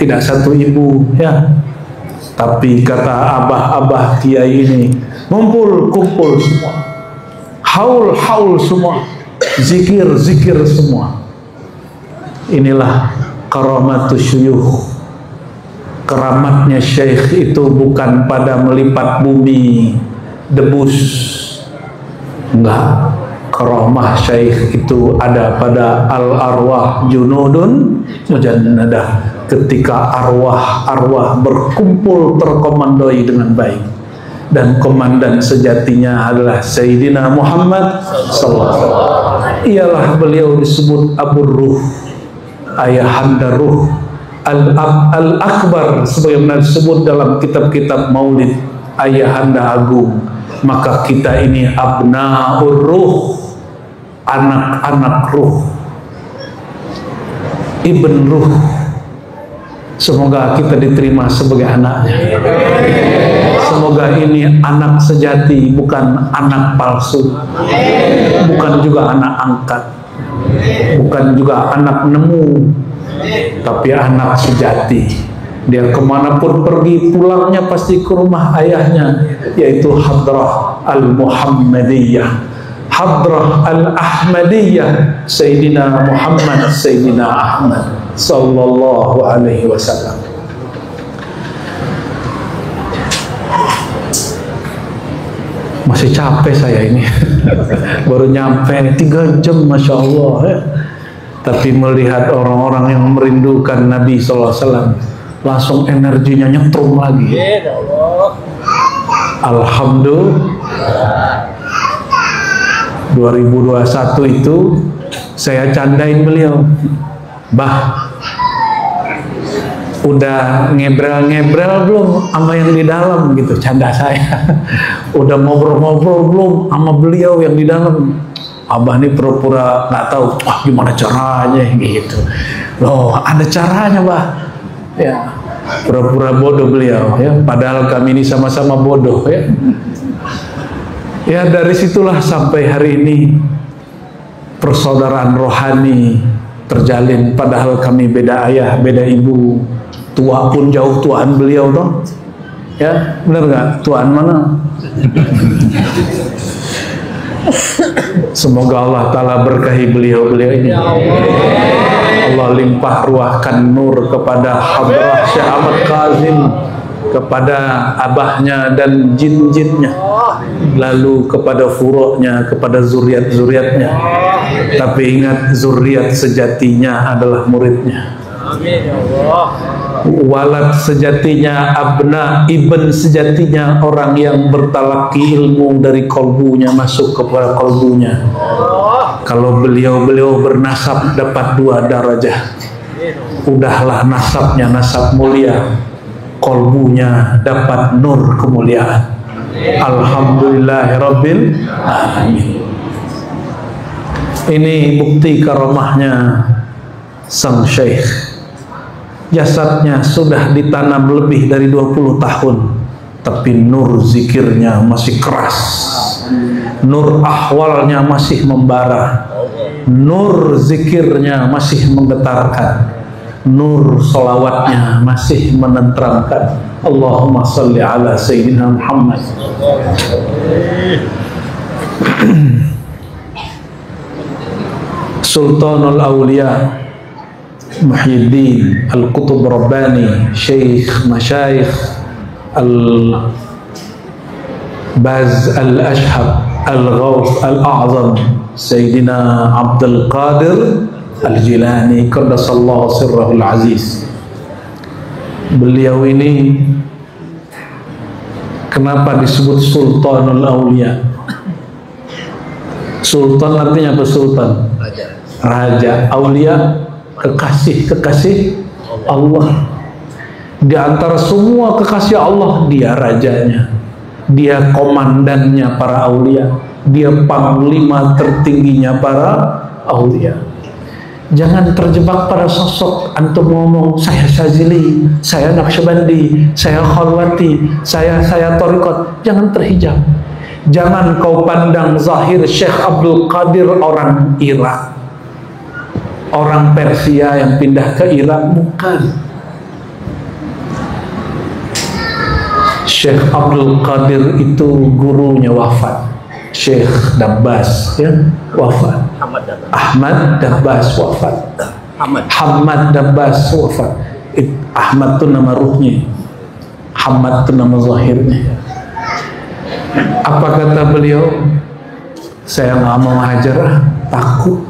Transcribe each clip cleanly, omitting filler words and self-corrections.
tidak satu ibu ya. Tapi kata abah-abah kiai ini, kumpul semua, haul semua, zikir semua. Inilah karamatus syuyukh. Keramatnya syekh itu bukan pada melipat bumi debus, enggak. Karamah syekh itu ada pada al-arwah junudun mujannadah, ketika arwah berkumpul terkomandoi dengan baik, dan komandan sejatinya adalah Sayyidina Muhammad sallallahu alaihi wasallam. Ialah beliau disebut Abu Ruh, ayahanda ruh, al-akbar, sebagaimana disebut dalam kitab-kitab maulid, ayahanda agung. Maka kita ini abnaur ruh, anak-anak ruh, ibn ruh. Semoga kita diterima sebagai anaknya. Semoga ini anak sejati, bukan anak palsu, bukan juga anak angkat, bukan juga anak nemu, tapi anak sejati. Dia kemanapun pergi, pulangnya pasti ke rumah ayahnya, yaitu Hadrah al-Muhammadiyah, Hadrah al-Ahmadiyah, Sayyidina Muhammad, Sayyidina Ahmad sallallahu alaihi wasallam. Masih capek saya ini. Baru nyampe 3 jam, Masya Allah ya. Tapi melihat orang-orang yang merindukan Nabi sallallahu alaihi wasallam, langsung energinya nyetrum lagi. Alhamdulillah. 2021 itu saya candain beliau, Bah, udah ngebrel belum sama yang di dalam gitu, canda saya. Udah ngobrol-ngobrol belum sama beliau yang di dalam? Abah ini pura-pura nggak tahu, gimana caranya gitu. Loh, ada caranya, Bah. Ya, pura-pura bodoh beliau ya, padahal kami ini sama-sama bodoh ya. Ya, dari situlah sampai hari ini persaudaraan rohani terjalin, padahal kami beda ayah, beda ibu. Tua pun jauh tuaan beliau toh. Ya, benar nggak? Tuaan mana? Semoga Allah Ta'ala berkahi beliau-beliau ini. Allah limpah ruahkan nur kepada Hadrah Syekh Ahmad Kazim, kepada abahnya dan jin-jinnya, lalu kepada furuknya, kepada zuriat-zuriatnya. Tapi ingat, zuriat sejatinya adalah muridnya. Amin ya Allah. Walad sejatinya, abna, ibn sejatinya, orang yang bertalaki ilmu dari kolbunya masuk kepada kolbunya. Kalau beliau bernasab dapat 2 darajah. Udahlah nasabnya nasab mulia, kolbunya dapat nur kemuliaan. Alhamdulillahirabbil alamin. Ini bukti karamahnya sang syekh. Jasadnya sudah ditanam lebih dari 20 tahun, tapi nur zikirnya masih keras, nur ahwalnya masih membara, nur zikirnya masih menggetarkan, nur solawatnya masih menenteramkan. Allahumma salli ala Sayyidina Muhammad. Sultanul Awliya Muhyiddin Al-Qutub Rabbani, Syekh Masyayikh Al-Baz Al-Ashhab Al-Ghawth Al-A'zam Sayyidina Abdul Qadir Al-Jilani Qaddasallahu sirrahul aziz. Beliau ini kenapa disebut Sultanul Awliya? Sultan artinya apa? Sultan, raja. Aulia, kekasih Allah. Di antara semua kekasih Allah, dia rajanya, dia komandannya para aulia, dia panglima tertingginya para aulia. Jangan terjebak pada sosok. Antum ngomong saya Syazili, saya Naqsyabandi, saya Khalwati, saya Thariqat. Jangan terhijab. Jangan kau pandang zahir Syekh Abdul Qadir orang Irak, orang Persia yang pindah ke Irak. Bukan. Syekh Abdul Qadir itu gurunya wafat. Syekh Dabbas ya wafat. Ahmad Dabbas wafat. Ahmad Dabbas wafat. Ahmad itu nama ruhnya, Ahmad itu nama zahirnya. Apa kata beliau? Saya nggak mau hajar, takut.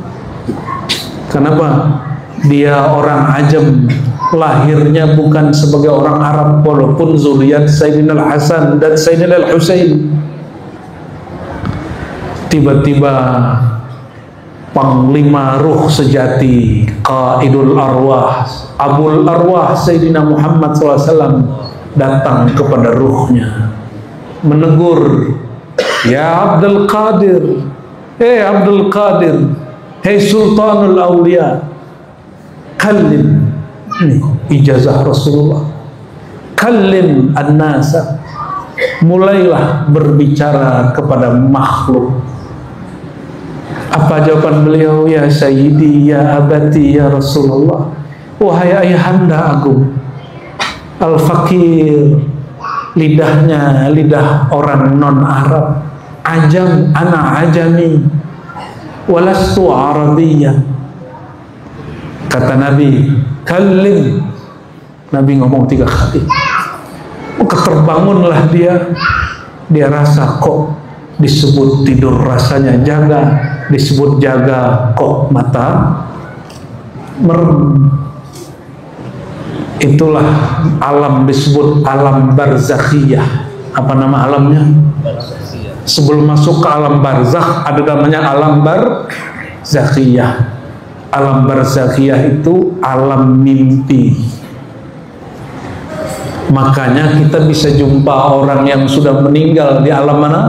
Kenapa? Dia orang ajam, lahirnya bukan sebagai orang Arab, walaupun zuriat Sayyidina Al-Hasan dan Sayyidina Al-Husain. Tiba-tiba Panglima ruh sejati, Qaidul Arwah, Abul Arwah Sayyidina Muhammad SAW datang kepada ruhnya, menegur, ya Abdul Qadir, hey Abdul Qadir, hey Sultanul Awliya, kallim, ini ijazah Rasulullah, kallim an-nasa, mulailah berbicara kepada makhluk. Apa jawaban beliau? Ya Sayyidi, ya Abati, ya Rasulullah, wahai ayahanda agung, al-fakir, lidahnya lidah orang non-Arab, ajam, ana ajami, walastu Arabiyya. Kata Nabi, kallim. Nabi ngomong 3 kali. Keterbangunlah dia rasa kok disebut tidur rasanya jaga, disebut jaga kok mata merem. Itulah alam, disebut alam barzakhiyah. Apa nama alamnya? Sebelum masuk ke alam barzakh ada namanya alam barzakhiyah. Alam barzakhiyah itu alam mimpi. Makanya kita bisa jumpa orang yang sudah meninggal di alam mana?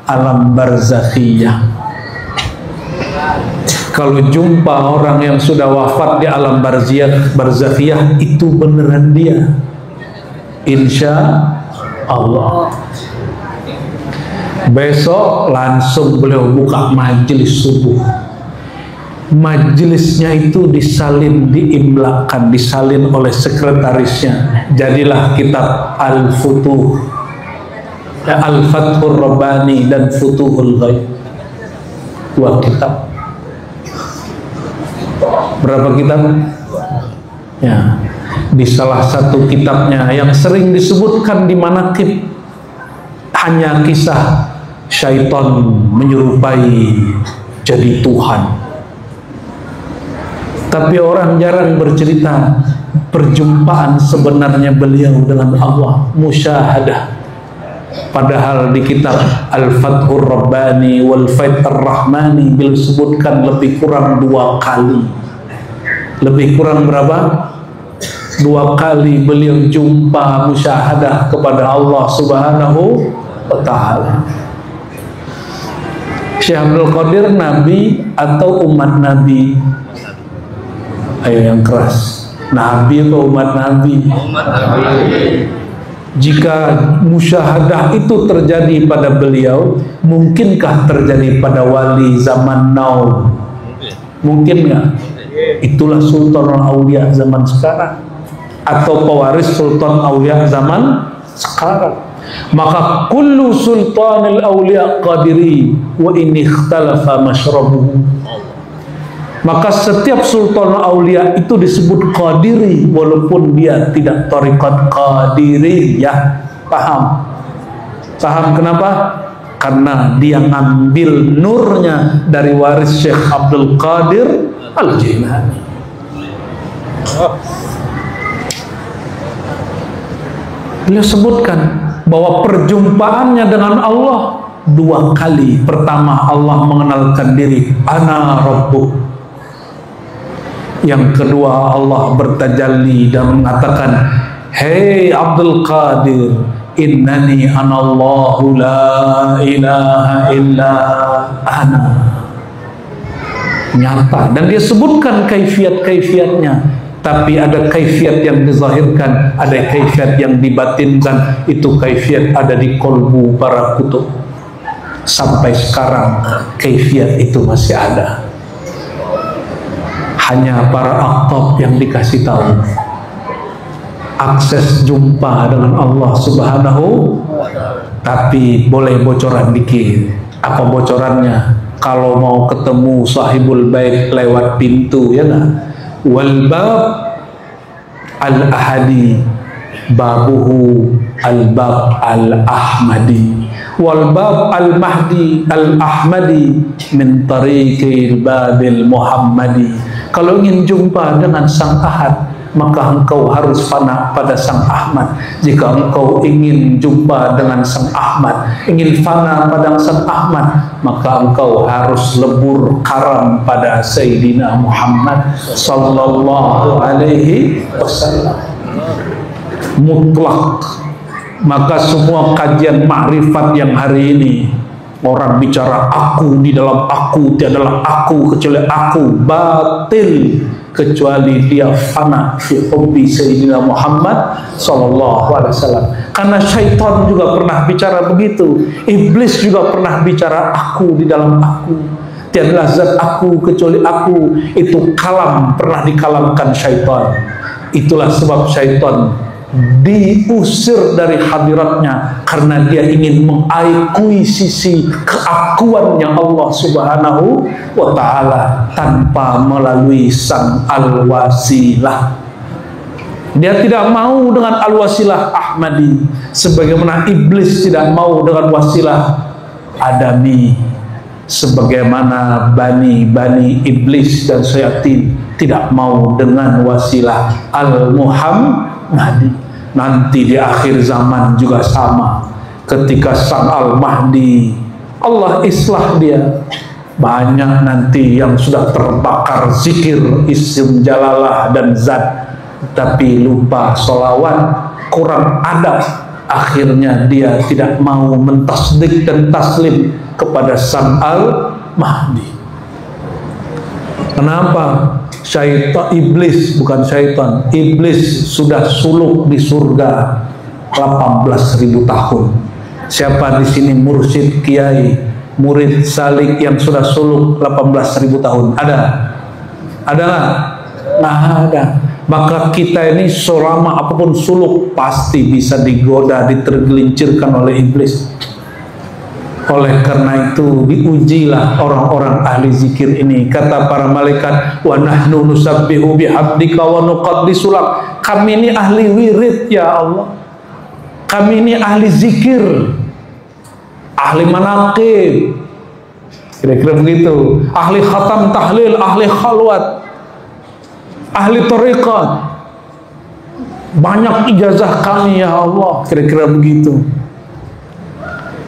Alam barzakhiyah. Kalau jumpa orang yang sudah wafat di alam barzakhiyah, itu beneran dia, insya Allah. Besok langsung beliau buka majelis subuh. Majelisnya itu disalin, diimlakan, disalin oleh sekretarisnya. Jadilah kitab Al-Futuh, Al-Fathur Rabbani dan Futuhul Ghaib. 2 kitab. Berapa kitab? Ya, di salah satu kitabnya yang sering disebutkan di manaqib, hanya kisah syaitan menyerupai jadi Tuhan. Tapi orang jarang bercerita perjumpaan sebenarnya beliau dengan Allah, musyahadah. Padahal di kitab Al-Fathur Rabbani wal Fathur Rahmani beliau sebutkan lebih kurang 2 kali. Lebih kurang berapa? 2 kali beliau jumpa musyahadah kepada Allah Subhanahu wa Ta'ala. Syekh Abdul Qadir Nabi atau umat Nabi? Ayo yang keras. Nabi atau umat Nabi? Umat Nabi. Jika musyahadah itu terjadi pada beliau, mungkinkah terjadi pada wali zaman now? Mungkin nggak? Itulah Sultan Aulia zaman sekarang, atau pewaris Sultan Aulia zaman sekarang. Maka kullu sultanil aulia qadiri wa in ikhtalafa mashrabuhu. Maka setiap sultan aulia itu disebut qadiri walaupun dia tidak tariqat qadiriyah. Paham? Paham kenapa? Karena dia ngambil nurnya dari waris Syekh Abdul Qadir Al-Jilani. Beliau sebutkan bahwa perjumpaannya dengan Allah 2 kali. Pertama, Allah mengenalkan diri, ana rabbuk. Yang kedua, Allah bertajalli dan mengatakan, hei Abdul Qadir, innani anallahu la ilaha illa ana. Nyata. Dan dia sebutkan kaifiat-kaifiatnya. Tapi ada kaifiat yang dizahirkan, ada kaifiat yang dibatinkan. Itu kaifiat ada di kolbu para kutub. Sampai sekarang kaifiat itu masih ada. Hanya para aqtab yang dikasih tahu. akses jumpa dengan Allah Subhanahu. Tapi boleh bocoran dikit. Apa bocorannya? Kalau mau ketemu sahibul bait lewat pintu, ya nggak? Wal bab al-ahadi babuhu al-bab al-ahmadi wal bab al-mahdi al-ahmadi min tariqil babil muhammadi. Kalau ingin jumpa dengan sang ahad, maka engkau harus fana pada sang Ahmad. Jika engkau ingin jumpa dengan sang Ahmad, ingin fana pada sang Ahmad, maka engkau harus lebur karam pada Sayyidina Muhammad sallallahu alaihi wasallam. Mutlak. Maka semua kajian makrifat yang hari ini orang bicara aku di dalam aku, tiadalah aku kecuali aku, batil kecuali dia fana fi hubbi Sayyidina Muhammad sallallahu alaihi wasallam. Karena syaitan juga pernah bicara begitu, iblis juga pernah bicara aku di dalam aku, tiadalah zat aku kecuali aku. Itu kalam, pernah dikalamkan syaitan. Itulah sebab syaitan diusir dari hadiratnya, karena dia ingin mengakuisisi keakuannya Allah Subhanahu wa ta'ala tanpa melalui sang al-wasilah. Dia tidak mau dengan al-wasilah Ahmadi, sebagaimana iblis tidak mau dengan wasilah Adami, sebagaimana bani iblis dan syaitan tidak mau dengan wasilah al-Muhammadi. Nanti di akhir zaman juga sama. Ketika sang al-Mahdi, Allah islah dia, banyak nanti yang sudah terbakar zikir isim jalalah dan zat, tapi lupa sholawat, kurang adab. Akhirnya dia tidak mau mentasdik dan taslim kepada sang al-Mahdi. Kenapa? Syaitan, iblis, bukan syaitan, iblis sudah suluk di surga 18.000 tahun. Siapa di sini mursyid kiai, murid salik yang sudah suluk 18.000 tahun? Ada? Ada nggak? Nah, ada. Maka kita ini selama apapun suluk pasti bisa digoda, ditergelincirkan oleh iblis. Oleh karena itu diujilah orang-orang ahli zikir ini. Kata para malaikat, wa nahnu nusabbihu bihamdika wa nuqaddisu lak. Kami ini ahli wirid ya Allah. Kami ini ahli zikir, ahli manaqib, kira-kira begitu. Ahli khatam tahlil, ahli khalwat, ahli tariqat. Banyak ijazah kami ya Allah, kira-kira begitu.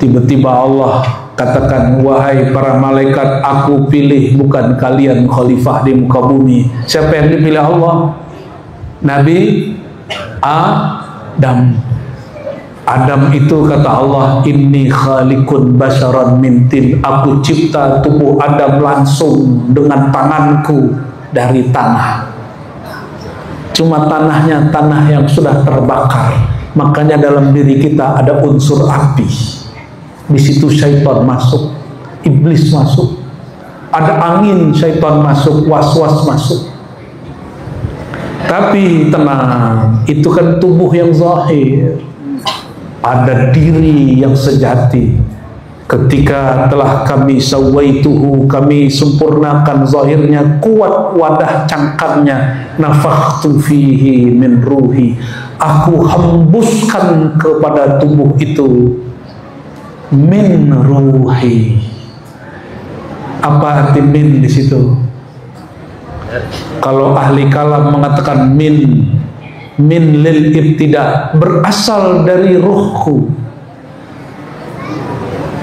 Tiba-tiba Allah katakan, wahai para malaikat, aku pilih bukan kalian khalifah di muka bumi. Siapa yang dipilih Allah? Nabi Adam. Adam itu kata Allah, inni khaliqun basyaran min tin. Aku cipta tubuh Adam langsung dengan tanganku dari tanah. Cuma tanahnya tanah yang sudah terbakar. Makanya dalam diri kita ada unsur api. Di situ syaitan masuk, iblis masuk, ada angin, syaitan masuk, was-was masuk. Tapi tenang, itu kan tubuh yang zahir. Ada diri yang sejati. Ketika telah kami sawaituhu, kami sempurnakan zahirnya, kuat wadah cangkangnya, nafakhtu fihi min ruhi. Aku hembuskan kepada tubuh itu min ruhi. Apa arti min di situ? Kalau ahli kalam mengatakan min lil ibtida, berasal dari ruhku.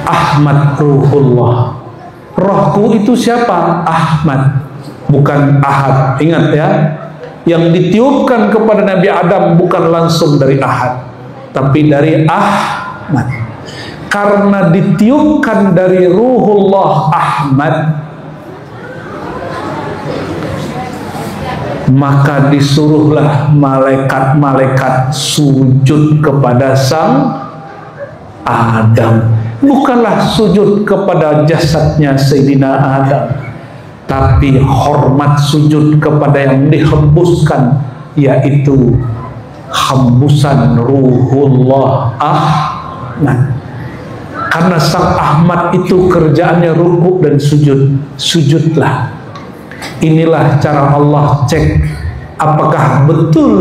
Ahmad ruhullah. Rohku itu siapa? Ahmad, bukan Ahad. Ingat ya, yang ditiupkan kepada Nabi Adam bukan langsung dari Ahad, tapi dari Ahmad. Karena ditiupkan dari ruhullah Ahmad, maka disuruhlah malaikat-malaikat sujud kepada sang Adam. Bukanlah sujud kepada jasadnya Sayyidina Adam, tapi hormat sujud kepada yang dihembuskan, yaitu hembusan ruhullah Ahmad. Karena Sang Ahmad itu kerjaannya rukuk dan sujud, sujudlah. Inilah cara Allah cek apakah betul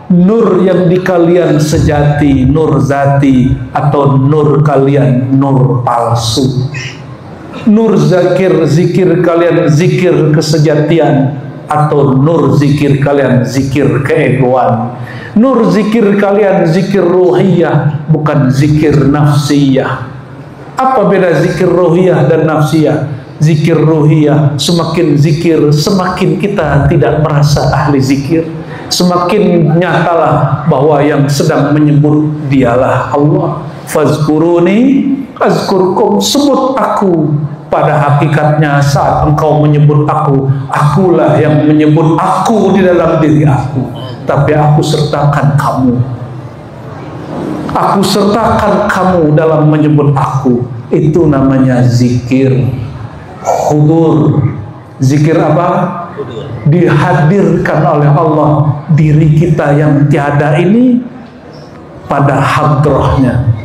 nur yang di kalian sejati, nur zati, atau nur kalian nur palsu. Nur zikir kalian zikir kesejatian, atau nur zikir kalian zikir keegoan. Nur zikir kalian zikir ruhiyah, bukan zikir nafsiyah. Apa beda zikir ruhiyah dan nafsiyah? Zikir ruhiyah, semakin zikir semakin kita tidak merasa ahli zikir, semakin nyatalah bahwa yang sedang menyebut dialah Allah. Fazkuruni azkurkum, sebut aku. Pada hakikatnya saat engkau menyebut aku, akulah yang menyebut aku di dalam diri aku. Tapi aku sertakan kamu. Aku sertakan kamu dalam menyebut aku. Itu namanya zikir hudur. Zikir apa? Dihadirkan oleh Allah diri kita yang tiada ini pada hadrahnya.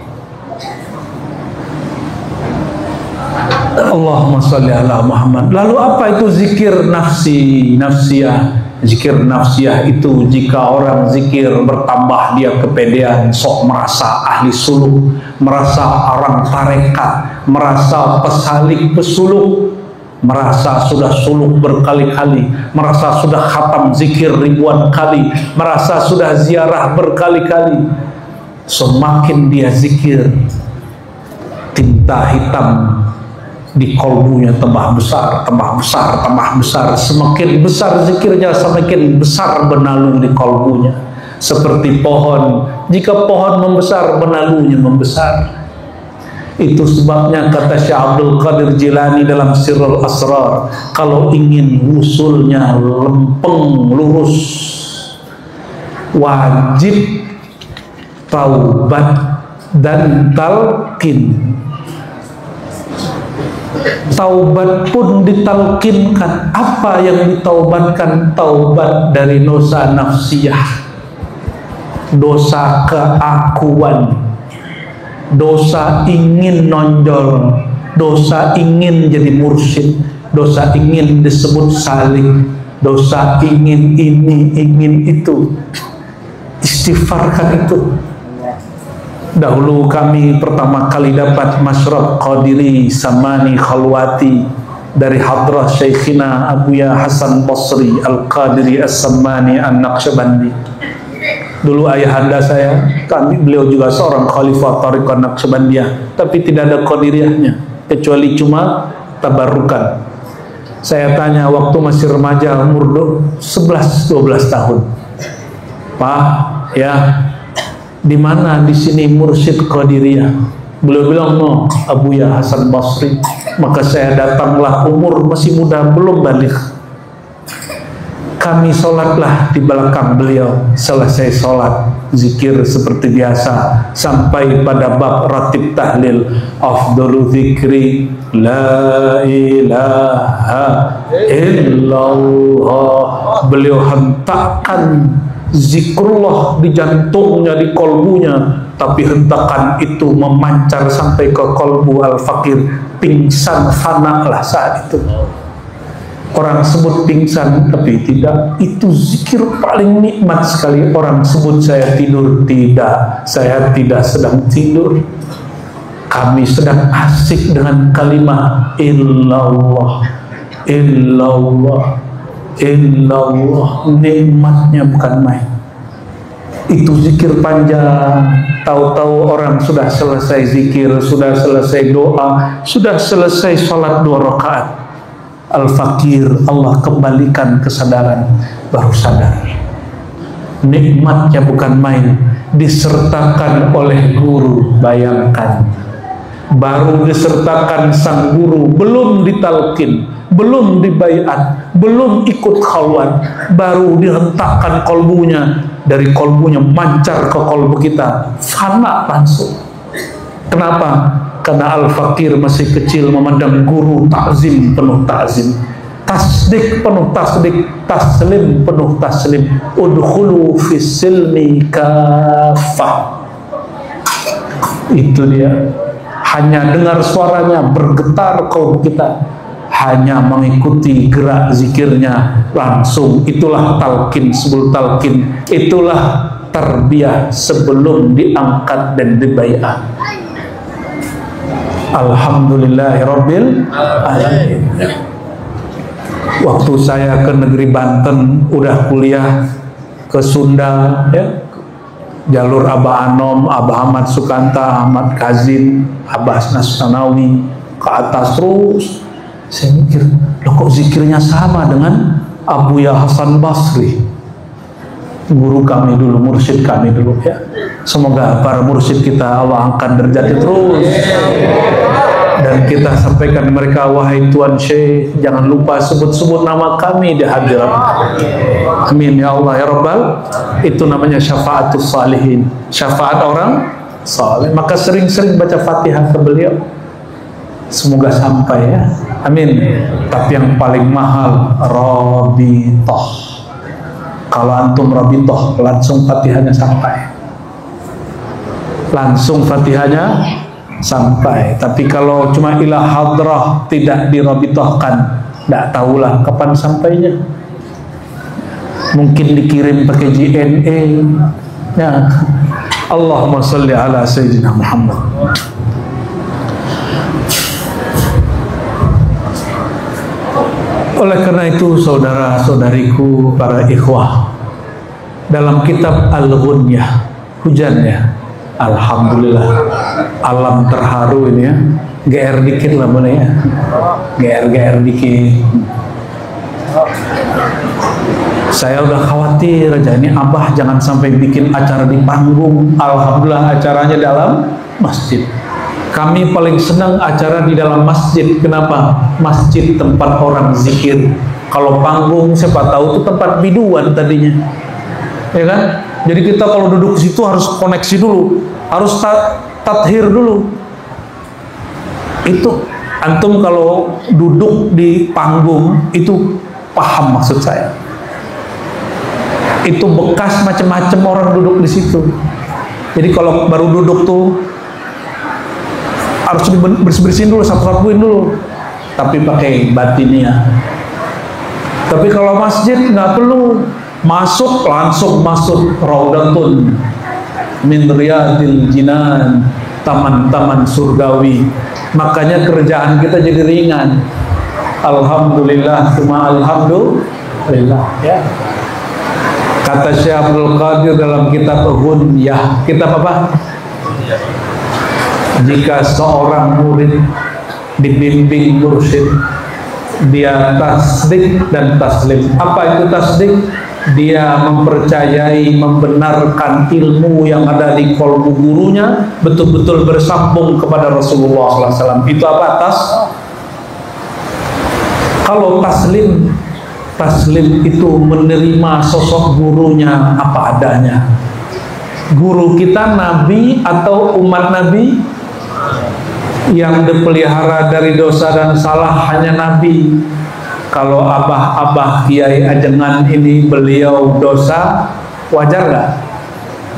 Allahumma sholli ala Muhammad. Lalu apa itu zikir nafsiyah? Zikir nafsiyah itu jika orang zikir bertambah dia kepedean, sok merasa ahli suluk, merasa orang tarekat, merasa pesalik pesuluk, merasa sudah suluk berkali-kali, merasa sudah khatam zikir ribuan kali, merasa sudah ziarah berkali-kali. Semakin dia zikir, tinta hitam di kolbunya tambah besar, tambah besar, tambah besar. Semakin besar zikirnya, semakin besar benalu di kolbunya. Seperti pohon, jika pohon membesar, benalunya membesar. Itu sebabnya kata Syekh Abdul Qadir Jilani dalam Sirrul Asrar, kalau ingin usulnya lempeng lurus, wajib taubat dan talqin. Taubat pun ditalkinkan. Apa yang ditaubatkan? Taubat dari dosa nafsiyah, dosa keakuan, dosa ingin nonjol, dosa ingin jadi mursyid, dosa ingin disebut salik, dosa ingin ini, ingin itu. Istighfarkan itu. Dahulu kami pertama kali dapat masyrab Qadiri Samani Khalwati dari hadrah Syekhina Abuya Hasan Basri Al-Qadiri As-Samani An-Naqsyabandi. Dulu ayahanda saya, beliau juga seorang khalifah Thariqah Naqsyabandiyah, tapi tidak ada Qadiriyahnya, kecuali cuma tabarukan. Saya tanya waktu masih remaja, umur 11-12 tahun, Pak, ya, di mana di sini mursyid Qadiriyah? Beliau bilang, no, Abuya Hasan Basri. Maka saya datanglah, umur masih muda, belum balik. Kami sholatlah di belakang beliau. Selesai sholat, zikir seperti biasa, sampai pada bab ratib tahlil. Afdalu zikri la ilaha illallah. Beliau hentakkan zikrullah di jantungnya, di kolbunya, tapi hentakan itu memancar sampai ke kolbu al-fakir. Pingsan, fana lah saat itu. Orang sebut pingsan, tapi tidak. Itu zikir paling nikmat sekali. Orang sebut saya tidur, tidak. Saya tidak sedang tidur. Kami sedang asik dengan kalimat illallah, illallah, illallah. Nikmatnya bukan main. Itu zikir panjang. Tahu-tahu orang sudah selesai zikir, sudah selesai doa, sudah selesai sholat 2 rakaat. Al-fakir, Allah kembalikan kesadaran, baru sadar. Nikmatnya bukan main. Disertakan oleh guru, bayangkan. Baru disertakan sang guru, belum ditalkin, belum dibaiat, belum ikut khalwat, baru dihentakkan kolbunya. Dari kolbunya mancar ke kolbu kita, fana langsung. Kenapa? Karena al-fakir masih kecil memandang guru takzim, penuh takzim. tasdik penuh tasdik, taslim penuh taslim. Udkhulu fis silmi kafah. Itu dia. Hanya dengar suaranya bergetar kaum kita, hanya mengikuti gerak zikirnya langsung. Itulah talqin sebelum talqin, itulah tarbiyah sebelum diangkat dan dibai'ah. Alhamdulillahirabbil alamin. Waktu saya ke negeri Banten, udah kuliah ke Sunda, ya, jalur Abah Anom, Abah Ahmad Sukanta, Ahmad Kazim, Abah Nasanawi, ke atas terus. Saya mikir, loh kok zikirnya sama dengan Abu Ya Hasan Basri, guru kami dulu, mursyid kami dulu, ya. Semoga para mursyid kita Allah angkat derajatnya terus, dan kita sampaikan mereka, wahai Tuan Syekh, jangan lupa sebut-sebut nama kami di hadirat. Amin ya Allah ya Rabbal. Itu namanya syafaatus salihin, syafaat orang saleh. Maka sering-sering baca Fatihah ke beliau, semoga sampai, ya. Amin. Tapi yang paling mahal Rabitoh. Kalau antum Rabitoh, langsung Fatihahnya sampai, langsung Fatihahnya sampai. Tapi kalau cuma ila hadrah, tidak dirabitohkan, tidak tahulah kapan sampainya. Mungkin dikirim pakai JNE, ya. Allahumma sholli ala Sayyidina Muhammad. Oleh karena itu, saudara-saudariku, para ikhwah, dalam kitab Al-Ghunyah, hujan, ya, alhamdulillah, alam terharu ini, ya. GR dikit lah boleh, ya, GR dikit. Saya udah khawatir aja, ini Abah jangan sampai bikin acara di panggung. Alhamdulillah acaranya dalam masjid. Kami paling senang acara di dalam masjid. Kenapa? Masjid tempat orang zikir. Kalau panggung siapa tahu itu tempat biduan tadinya, ya kan? Jadi kita kalau duduk di situ harus koneksi dulu, harus tathir dulu. Itu antum kalau duduk di panggung itu paham maksud saya. Itu bekas macam-macam orang duduk di situ. Jadi kalau baru duduk tuh harus bersih-bersihin dulu, sapu-sapuin dulu, tapi pakai batinnya. Tapi kalau masjid nggak perlu, masuk langsung masuk raudatun min riyadil jinan, taman-taman surgawi. Makanya kerjaan kita jadi ringan. Alhamdulillah, cuma alhamdulillah, ya. Kata Syekh Abdul Qadir dalam kitab Ghunyah, kitab apa? Jika seorang murid dibimbing mursyid, dia tasdik dan taslim. Apa itu tasdik? Dia mempercayai, membenarkan ilmu yang ada di kolbu gurunya betul-betul bersambung kepada Rasulullah SAW. Itu apa? Kalau taslim, taslim itu menerima sosok gurunya apa adanya. Guru kita Nabi atau umat Nabi? Yang dipelihara dari dosa dan salah hanya Nabi. Kalau abah-abah kiai ajengan ini beliau dosa, wajar nggak?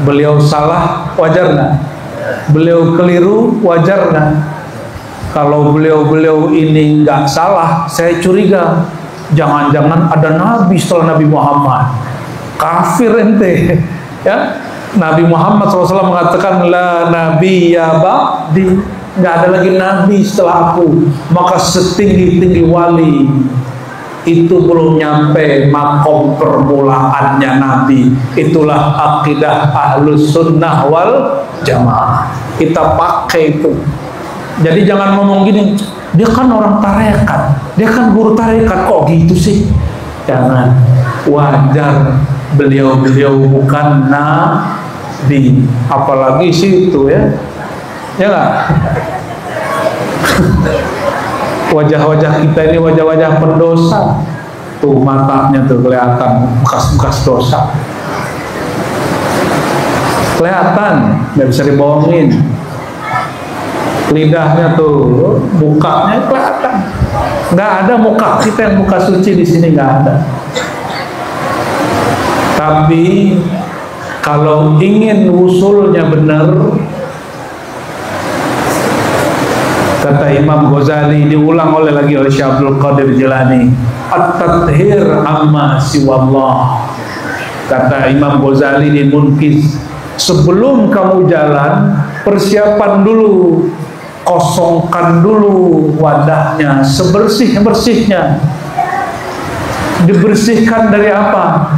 Beliau salah, wajar nggak? Beliau keliru, wajar nggak? Kalau beliau ini nggak salah, saya curiga jangan-jangan ada Nabi setelah Nabi Muhammad. Kafir ente, ya. Nabi Muhammad SAW mengatakan la nabiyya ba'di, nggak ada lagi nabi setelah aku. Maka setinggi-tinggi wali itu belum nyampe makom permulaannya nabi. Itulah akidah ahlus sunnah wal jamaah. Kita pakai itu. Jadi jangan ngomong gini, dia kan orang tarekat, dia kan guru tarekat, kok gitu sih? Jangan. Wajar, beliau bukan nabi, apalagi situ, ya, ya nggak? Wajah-wajah kita ini wajah-wajah pendosa. Tuh matanya tuh kelihatan bekas-bekas dosa, kelihatan, nggak bisa dibohongin. Lidahnya tuh bukanya kelihatan, Nggak ada muka kita yang muka suci di sini, nggak ada. Tapi kalau ingin wusulnya benar, kata Imam Ghazali, diulang lagi oleh Syekh Abdul Qadir Jilani, at-tathhir amma siwallah. Kata Imam Ghazali di Munqiz, sebelum kamu jalan, persiapan dulu, kosongkan dulu wadahnya sebersih-bersihnya. Dibersihkan dari apa?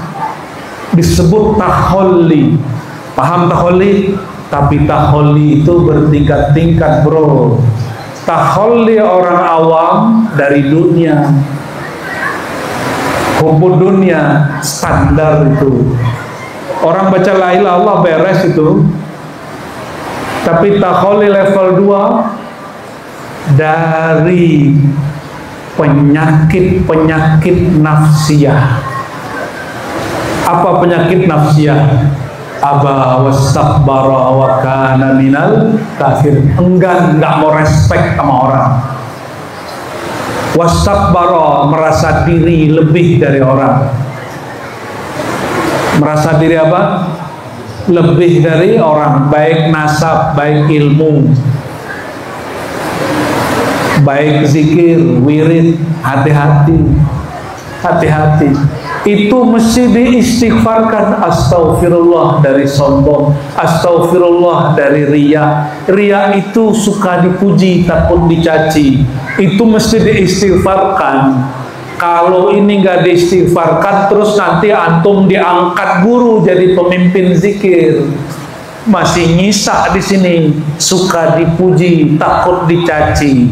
Disebut taholli. Paham taholli? Tapi taholli itu bertingkat-tingkat, bro. Taholli orang awam dari dunia, hubud dunia standar itu. Orang baca la ilaha illallah beres itu. Tapi taholli level 2 dari penyakit-penyakit nafsiyah. Apa penyakit nafsiyah? Aba wastakbara wa kana minal kafir. Enggan, enggak mau respect sama orang. Wastakbara, merasa diri lebih dari orang. Merasa diri apa? Lebih dari orang, baik nasab, baik ilmu, baik zikir, wirid. Hati-hati, hati-hati. Itu mesti diistighfarkan. Astaghfirullah dari sombong, astaghfirullah dari riya. Riya itu suka dipuji, takut dicaci. Itu mesti diistighfarkan. Kalau ini nggak diistighfarkan, terus nanti antum diangkat guru jadi pemimpin zikir, masih nyisa di sini, suka dipuji, takut dicaci.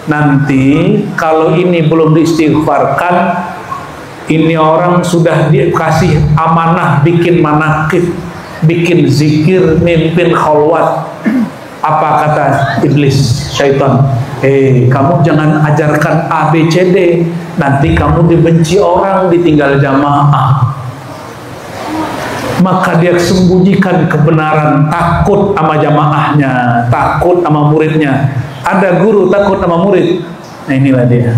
Nanti kalau ini belum diistighfarkan, ini orang sudah dikasih amanah bikin manakib, bikin zikir, mimpin khalwat. Apa kata iblis, syaitan? Kamu jangan ajarkan A, B, C, D. Nanti kamu dibenci orang, ditinggal jamaah. Maka dia sembunyikan kebenaran, takut sama jamaahnya, takut sama muridnya. Ada guru takut sama murid. Nah, inilah dia.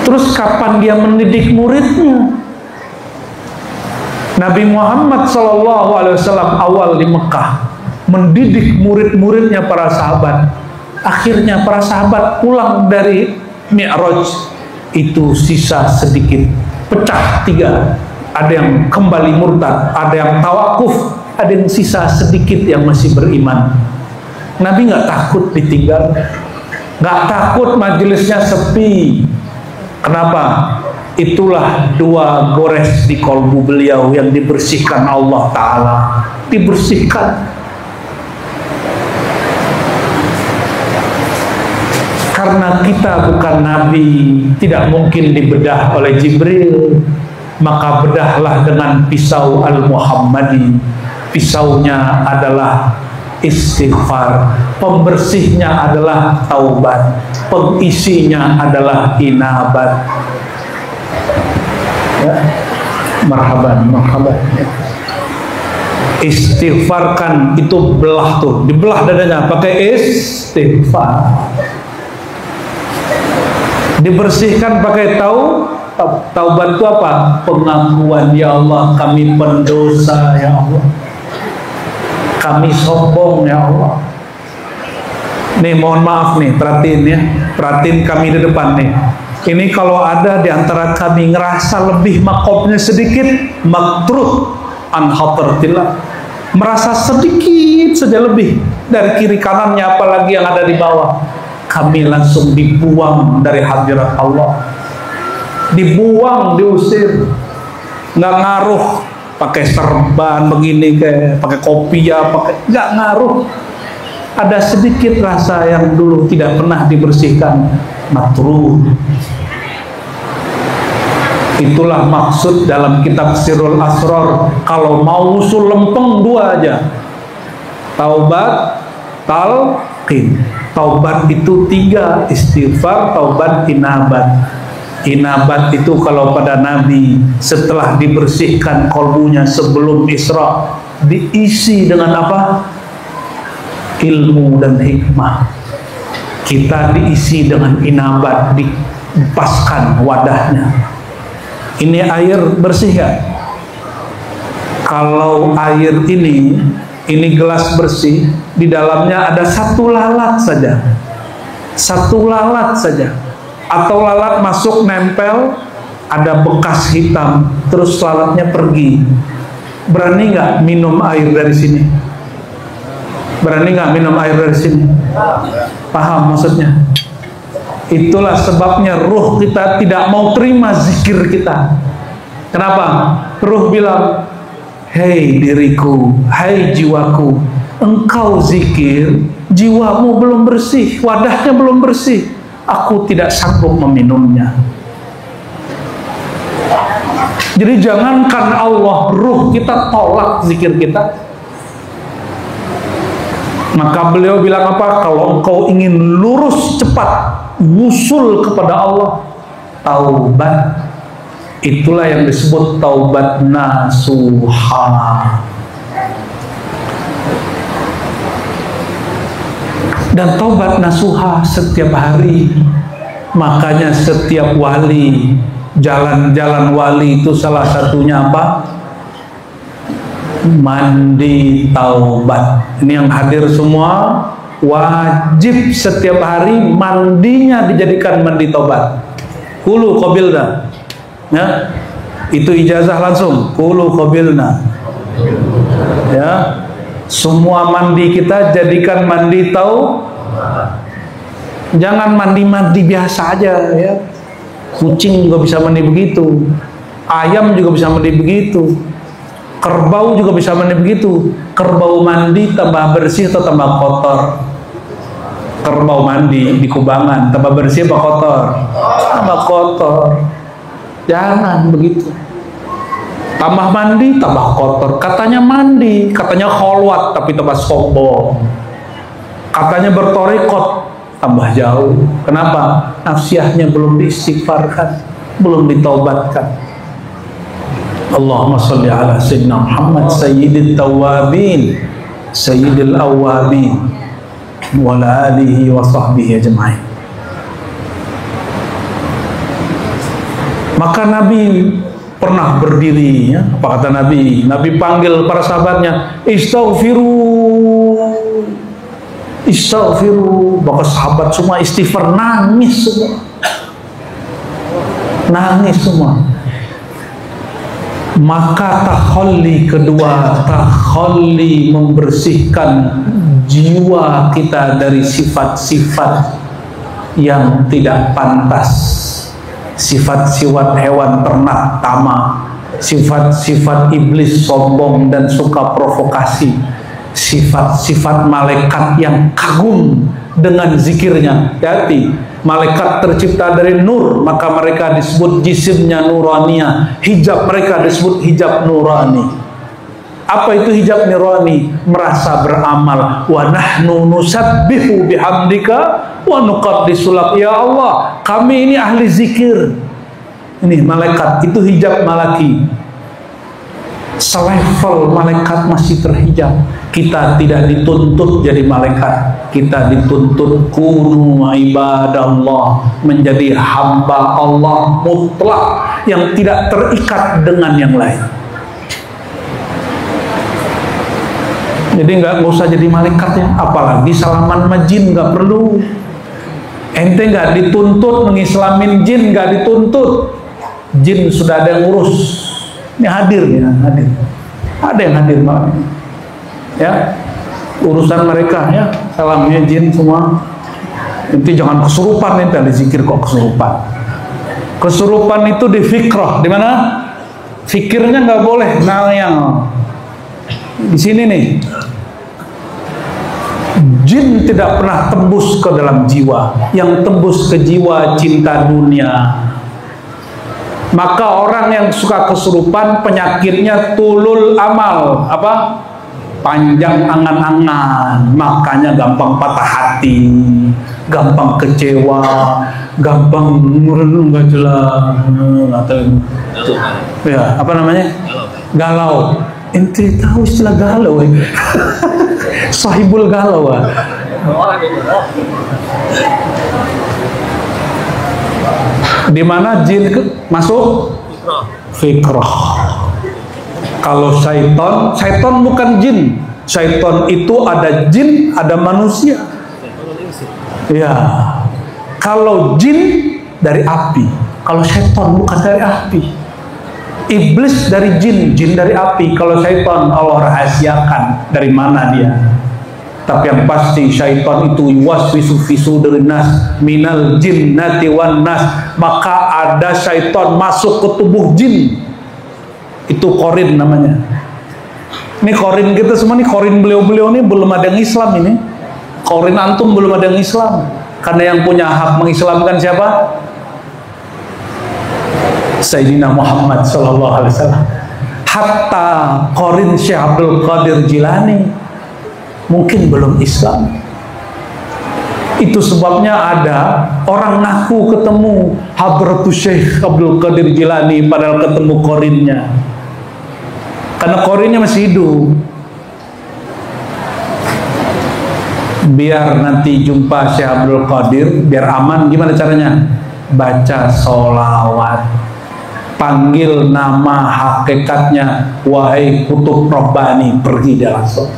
Terus kapan dia mendidik muridnya? Nabi Muhammad SAW awal di Mekah mendidik murid-muridnya, para sahabat. Akhirnya para sahabat pulang dari Mi'raj itu sisa sedikit, pecah 3. Ada yang kembali murtad, ada yang tawakuf, ada yang sisa sedikit yang masih beriman. Nabi nggak takut ditinggal, nggak takut majelisnya sepi. Kenapa? Itulah 2 gores di kolbu beliau yang dibersihkan Allah Ta'ala. Dibersihkan. Karena kita bukan Nabi, tidak mungkin dibedah oleh Jibril. Maka bedahlah dengan pisau Al-Muhammadi. Pisaunya adalah istighfar, pembersihnya adalah taubat, pengisinya adalah inabat. Ya, marhaban, marhaban. Istighfarkan itu belah tuh, dibelah dadanya pakai istighfar. Dibersihkan pakai taubat itu apa? Pengakuan, ya Allah kami pendosa, ya Allah kami sombong, ya Allah. Nih mohon maaf nih, perhatiin ya, perhatiin kami di depan nih. Ini kalau ada di antara kami ngerasa lebih makomnya sedikit, makruh an hadratillah, merasa sedikit saja lebih dari kiri kanannya, apalagi yang ada di bawah, kami langsung dibuang dari hadirat Allah, dibuang, diusir. Nggak ngaruh pakai serban begini, kayak pakai kopiah, pakai, nggak ngaruh. Ada sedikit rasa yang dulu tidak pernah dibersihkan, makruh. Itulah maksud dalam kitab Sirrul Asrar, kalau mau usul lempeng 2 aja, taubat, talqin. Taubat itu 3, istighfar, taubat, inabat. Inabat itu kalau pada Nabi setelah dibersihkan kolbunya sebelum Isra, diisi dengan apa? Ilmu dan hikmah. Kita diisi dengan inabat, dipaskan wadahnya. Ini air bersih ya? Kalau air ini gelas bersih, di dalamnya ada satu lalat saja. Satu lalat saja. Atau lalat masuk nempel, ada bekas hitam, terus lalatnya pergi. Berani nggak minum air dari sini? Berani nggak minum air dari sini? Paham maksudnya? Itulah sebabnya ruh kita tidak mau terima zikir kita. Kenapa? Ruh bilang, hei diriku, hai jiwaku, engkau zikir, jiwamu belum bersih, wadahnya belum bersih, aku tidak sanggup meminumnya. Jadi jangankan Allah, ruh kita tolak zikir kita. Maka beliau bilang apa? Kalau engkau ingin lurus cepat, wusul kepada Allah, taubat. Itulah yang disebut taubat nasuha. Dan taubat nasuha setiap hari. Makanya setiap wali, jalan-jalan wali itu salah satunya apa? Mandi taubat. Ini yang hadir semua wajib setiap hari mandinya dijadikan mandi taubat. Kulu qabilna. Ya, itu ijazah langsung. Kulu qabilna. Ya, semua mandi kita jadikan mandi taubat. Jangan mandi-mandi biasa aja ya. Kucing juga bisa mandi begitu. Ayam juga bisa mandi begitu. Kerbau juga bisa mandi begitu. Kerbau mandi tambah bersih atau tambah kotor? Kerbau mandi di kubangan tambah bersih apa kotor? Tambah kotor. Jangan begitu. Tambah mandi tambah kotor. Katanya mandi, katanya kholwat tapi tambah sombong. Katanya bertorekot tambah jauh. Kenapa? Nafsiyahnya belum diistighfarkan, belum ditaubatkan. Allahumma salli ala sayyidina Muhammad sayyidil tawabin sayyidil awabin wa ala alihi wa sahbihi ajma'in. Maka Nabi pernah berdiri ya, apa kata Nabi? Nabi panggil para sahabatnya, istaghfiru, istaghfiru. Maka sahabat semua istighfar, nangis semua, nangis semua. Maka takhalli kedua, takhalli membersihkan jiwa kita dari sifat-sifat yang tidak pantas, sifat-sifat hewan ternak tamak, sifat-sifat iblis sombong dan suka provokasi, sifat-sifat malaikat yang kagum dengan zikirnya. Hati-hati, malaikat tercipta dari nur, maka mereka disebut jisimnya nuraniyah. Hijab mereka disebut hijab nurani. Apa itu hijab nurani? Merasa beramal. Wa nahnu nusabbihu bihamdika wa nuqaddisu lak. Ya Allah, kami ini ahli zikir. Ini malaikat, itu hijab malaki. Selevel malaikat masih terhijab. Kita tidak dituntut jadi malaikat, kita dituntut kunu ibadallah, menjadi hamba Allah mutlak yang tidak terikat dengan yang lain. Jadi nggak usah jadi malaikat ya, apalagi salaman sama jin nggak perlu. Ente nggak dituntut mengislamin jin, nggak dituntut. Jin sudah ada yang ngurus. Ini hadir ya, hadir. Ada yang hadir malam ini. Ya, urusan mereka ya, salamnya jin semua. Nanti jangan kesurupan, nanti ada zikir kok kesurupan. Kesurupan itu di fikrah, di mana? Fikirnya nggak boleh nayang. Di sini nih, jin tidak pernah tembus ke dalam jiwa. Yang tembus ke jiwa cinta dunia. Maka orang yang suka kesurupan penyakitnya tulul amal, apa? Panjang angan-angan, makanya gampang patah hati, gampang kecewa, gampang nggak jelas, ya apa namanya? Galau. Ente tahu istilah galau? Sahibul galau. Di mana jin masuk? Fikrah. Kalau syaitan, syaitan bukan jin. Syaitan itu ada jin, ada manusia. Ya. Kalau jin dari api, kalau syaitan bukan dari api. Iblis dari jin, jin dari api. Kalau syaitan Allah rahasiakan dari mana dia. Tapi yang pasti syaitan itu yuwaswisu fi sudurin nas minal jinnati wan nas. Maka ada syaitan masuk ke tubuh jin. Itu korin namanya. Ini korin kita semua nih, korin beliau-beliau ini belum ada yang Islam ini. Korin antum belum ada yang Islam. Karena yang punya hak mengislamkan siapa? Sayyidina Muhammad sallallahu alaihi wasallam. Hatta korin Syekh Abdul Qadir Jilani mungkin belum Islam. Itu sebabnya ada orang ngaku ketemu Hadratus Syekh Abdul Qadir Jilani padahal ketemu korinnya. Karena korinnya masih hidup. Biar nanti jumpa Syekh Abdul Qadir, biar aman, gimana caranya? Baca sholawat, panggil nama hakikatnya, wahai Kutub Rabbani, pergi dia langsung.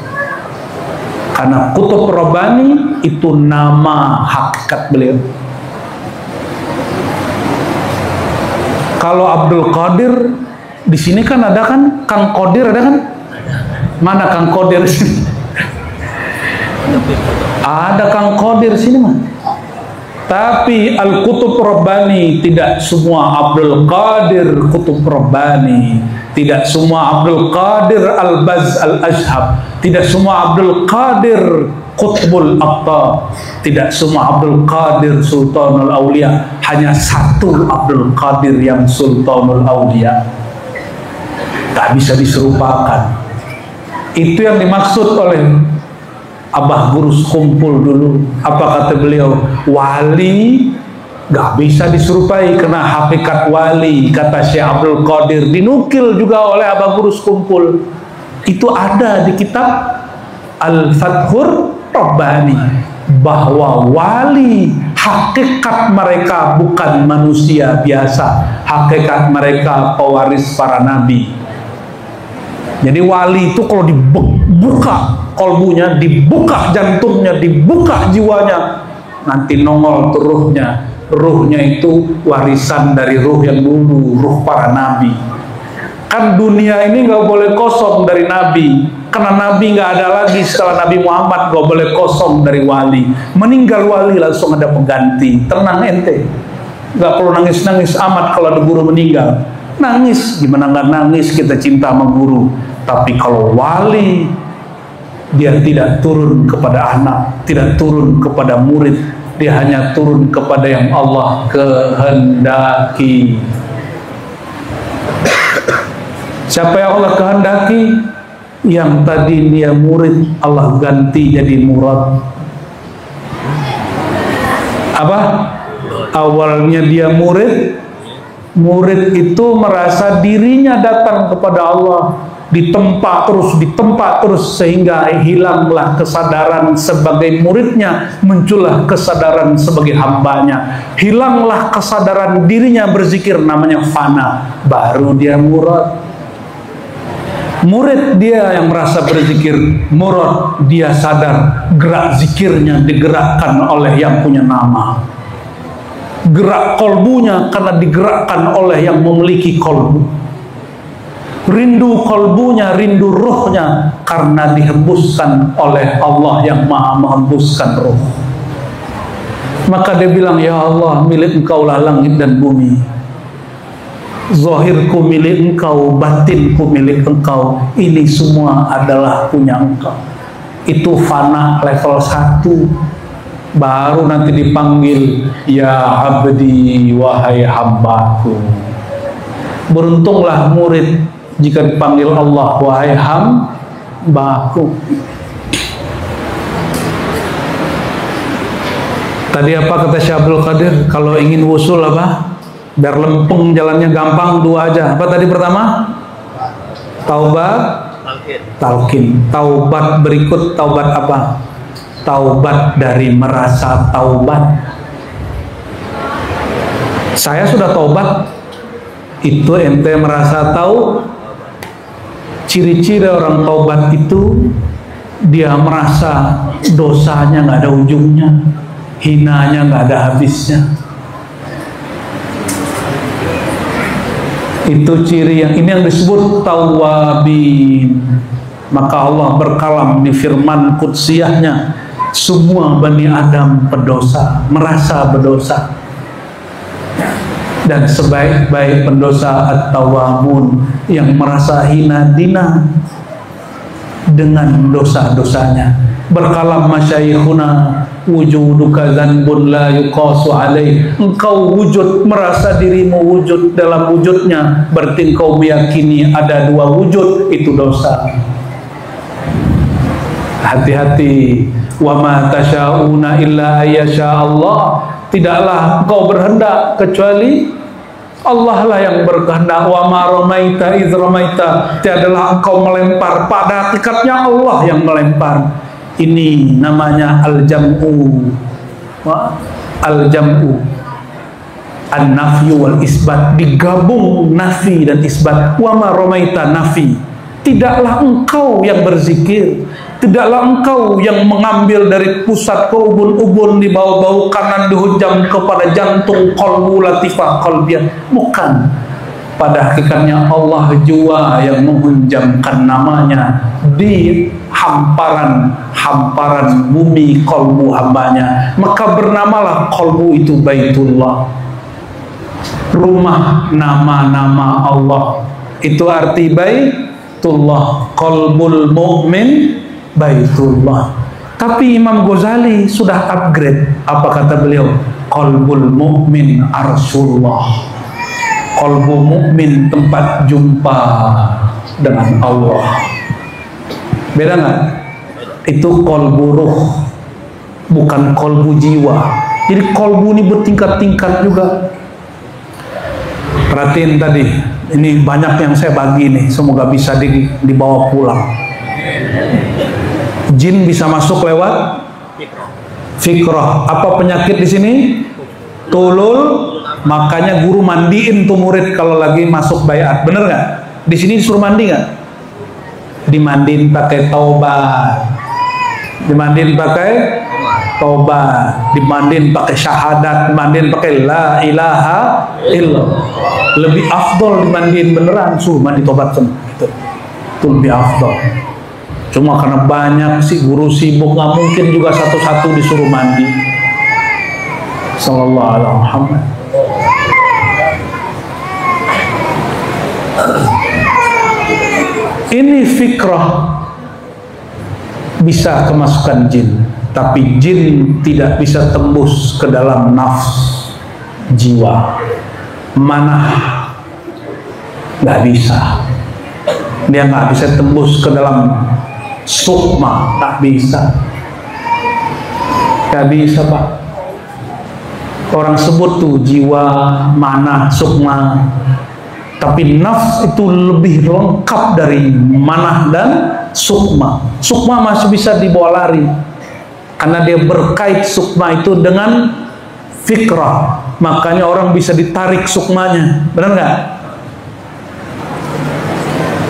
Karena Kutub Rabbani itu nama hakikat beliau. Kalau Abdul Qadir di sini kan ada kan, Kang Qadir ada kan? Mana Kang Qadir sini? Ada Kang Qadir sini mah. Tapi Al-Kutub Rabbani tidak semua Abdul Qadir Kutub Rabbani, tidak semua Abdul Qadir Al-Baz Al-Ashhab, tidak semua Abdul Qadir Qutbul Aqtab, tidak semua Abdul Qadir Sultanul Aulia. Hanya satu Abdul Qadir yang Sultanul Aulia. Tak bisa diserupakan. Itu yang dimaksud oleh Abah Gurus Kumpul dulu. Apa kata beliau? Wali gak bisa diserupai karena hakikat wali. Kata Syekh Abdul Qadir, dinukil juga oleh Abah Gurus Kumpul. Itu ada di kitab Al-Fathur Rabbani, bahwa wali hakikat mereka bukan manusia biasa. Hakikat mereka pewaris para nabi. Jadi wali itu kalau dibuka kolbunya, dibuka jantungnya, dibuka jiwanya, nanti nongol tuh ruhnya. Ruhnya itu warisan dari ruh yang dulu, ruh para nabi. Kan dunia ini nggak boleh kosong dari nabi, karena nabi nggak ada lagi setelah Nabi Muhammad. Nggak boleh kosong dari wali. Meninggal wali langsung ada pengganti. Tenang ente, nggak perlu nangis-nangis amat kalau ada guru meninggal. Nangis, gimana nggak nangis, kita cinta sama guru. Tapi kalau wali, dia tidak turun kepada anak, tidak turun kepada murid, dia hanya turun kepada yang Allah kehendaki. Siapa yang Allah kehendaki? Yang tadi dia murid, Allah ganti jadi murad. Apa? Awalnya dia murid, murid itu merasa dirinya datang kepada Allah, ditempa terus sehingga hilanglah kesadaran sebagai muridnya, muncullah kesadaran sebagai hambanya, hilanglah kesadaran dirinya berzikir, namanya fana, baru dia murad. Murid dia yang merasa berzikir, murad dia sadar gerak zikirnya digerakkan oleh yang punya nama, gerak kolbunya karena digerakkan oleh yang memiliki kolbu. Rindu kolbunya, rindu ruhnya karena dihembuskan oleh Allah yang maha menghembuskan ruh. Maka dia bilang, ya Allah, milik engkau lah langit dan bumi, zahirku milik engkau, batinku milik engkau, ini semua adalah punya engkau. Itu fana level 1. Baru nanti dipanggil, ya abdi, wahai hambaku. Beruntunglah murid jika dipanggil Allah, wahai hambaku. Tadi apa kata Syekh Abdul Qadir? Kalau ingin wusul apa? Biar lempeng jalannya gampang, 2 aja. Apa tadi pertama? Taubat, talqin. Taubat berikut taubat apa? taubat dari merasa taubat. Saya sudah taubat, itu ente merasa tahu. Ciri-ciri orang taubat itu dia merasa dosanya nggak ada ujungnya, hinanya nggak ada habisnya. Itu ciri ini yang disebut tawabin. Maka Allah berkalam di firman qudsiyahnya, semua Bani Adam pendosa, merasa berdosa. Dan sebaik-baik pendosa at-tawwabun, yang merasa hina dina dengan dosa-dosanya. Berkalam masyayikhuna, wujuduka dzanbun la yuqasu alaih. Engkau wujud, merasa dirimu wujud dalam wujudnya, berarti engkau meyakini ada dua wujud, itu dosa. Hati-hati. Wa ma tasyauna illa ayyasha Allah. Tidaklah engkau berhendak kecuali Allah lah yang berkehendak. Wa ma ramaita idz ramaita. Tiadalah engkau melempar, pada hakikatnya Allah yang melempar. Ini namanya al-jam'u. Al-jam'u an-nafyu wal isbat, digabung nafi dan isbat. Wa ma ramaita nafi. Tidaklah engkau yang berzikir, tidaklah engkau yang mengambil dari pusat ke ubun-ubun di bau-bau kanan dihujam kepada jantung qalbu latifah qalbiyah. Bukan. Pada hakikatnya Allah jua yang menghujamkan namanya di hamparan bumi qalbu hambanya. Maka bernamalah qalbu itu Baitullah, rumah nama-nama Allah. Itu arti Baitullah, qalbul mu'min Baitullah. Tapi Imam Ghazali sudah upgrade. Apa kata beliau? Qalbul mu'min arsyullah. Qalbu mukmin tempat jumpa dengan Allah. Beda nggak? Itu qalbu ruh, bukan qalbu jiwa. Jadi qalbu ini bertingkat-tingkat juga. Perhatiin tadi, ini banyak yang saya bagi nih, semoga bisa dibawa pulang. Jin bisa masuk lewat fikrah. Apa penyakit di sini? Tulul. Makanya guru mandiin tuh murid kalau lagi masuk bayat. Bener nggak? Di sini disuruh mandi nggak? Dimandiin pakai taubat, dimandiin pakai taubat, dimandiin pakai syahadat, dimandiin pakai la ilaha illallah. Lebih afdol dimandiin beneran, suruh mandi taubat semua. Itu lebih afdol. Cuma karena banyak si guru sibuk, nggak mungkin juga satu-satu disuruh mandi. Sallallahu alaihi Muhammad. Ini fikrah bisa kemasukan jin, tapi jin tidak bisa tembus ke dalam nafs jiwa. Manah nggak bisa, dia nggak bisa tembus ke dalam sukma, tak bisa, nggak bisa Pak. Orang sebut tuh jiwa, manah, sukma. Tapi nafs itu lebih lengkap dari manah dan sukma. Sukma masih bisa dibawa lari, karena dia berkait sukma itu dengan fikrah. Makanya orang bisa ditarik sukmanya, benar nggak?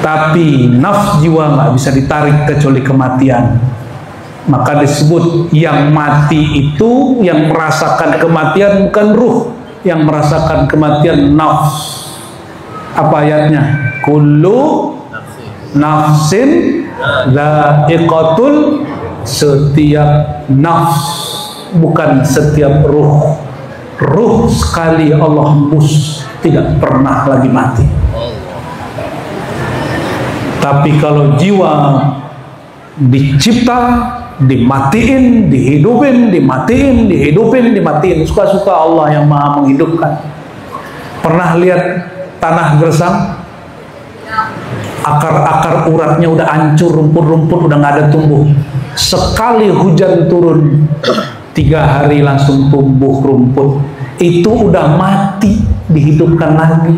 Tapi nafs jiwa nggak bisa ditarik kecuali kematian. Maka disebut yang mati itu, yang merasakan kematian bukan ruh, yang merasakan kematian nafs. Apa ayatnya? Kullu nafsin dha'iqatul, setiap nafs, bukan setiap ruh. Ruh sekali Allah hembus tidak pernah lagi mati. Tapi kalau jiwa dicipta, dimatiin, dihidupin, dimatiin, dihidupin, dimatiin. Suka-suka Allah yang maha menghidupkan. Pernah lihat tanah gersang? Akar-akar uratnya udah hancur, rumput-rumput udah nggak ada tumbuh. Sekali hujan turun, 3 hari langsung tumbuh rumput. Itu udah mati, dihidupkan lagi.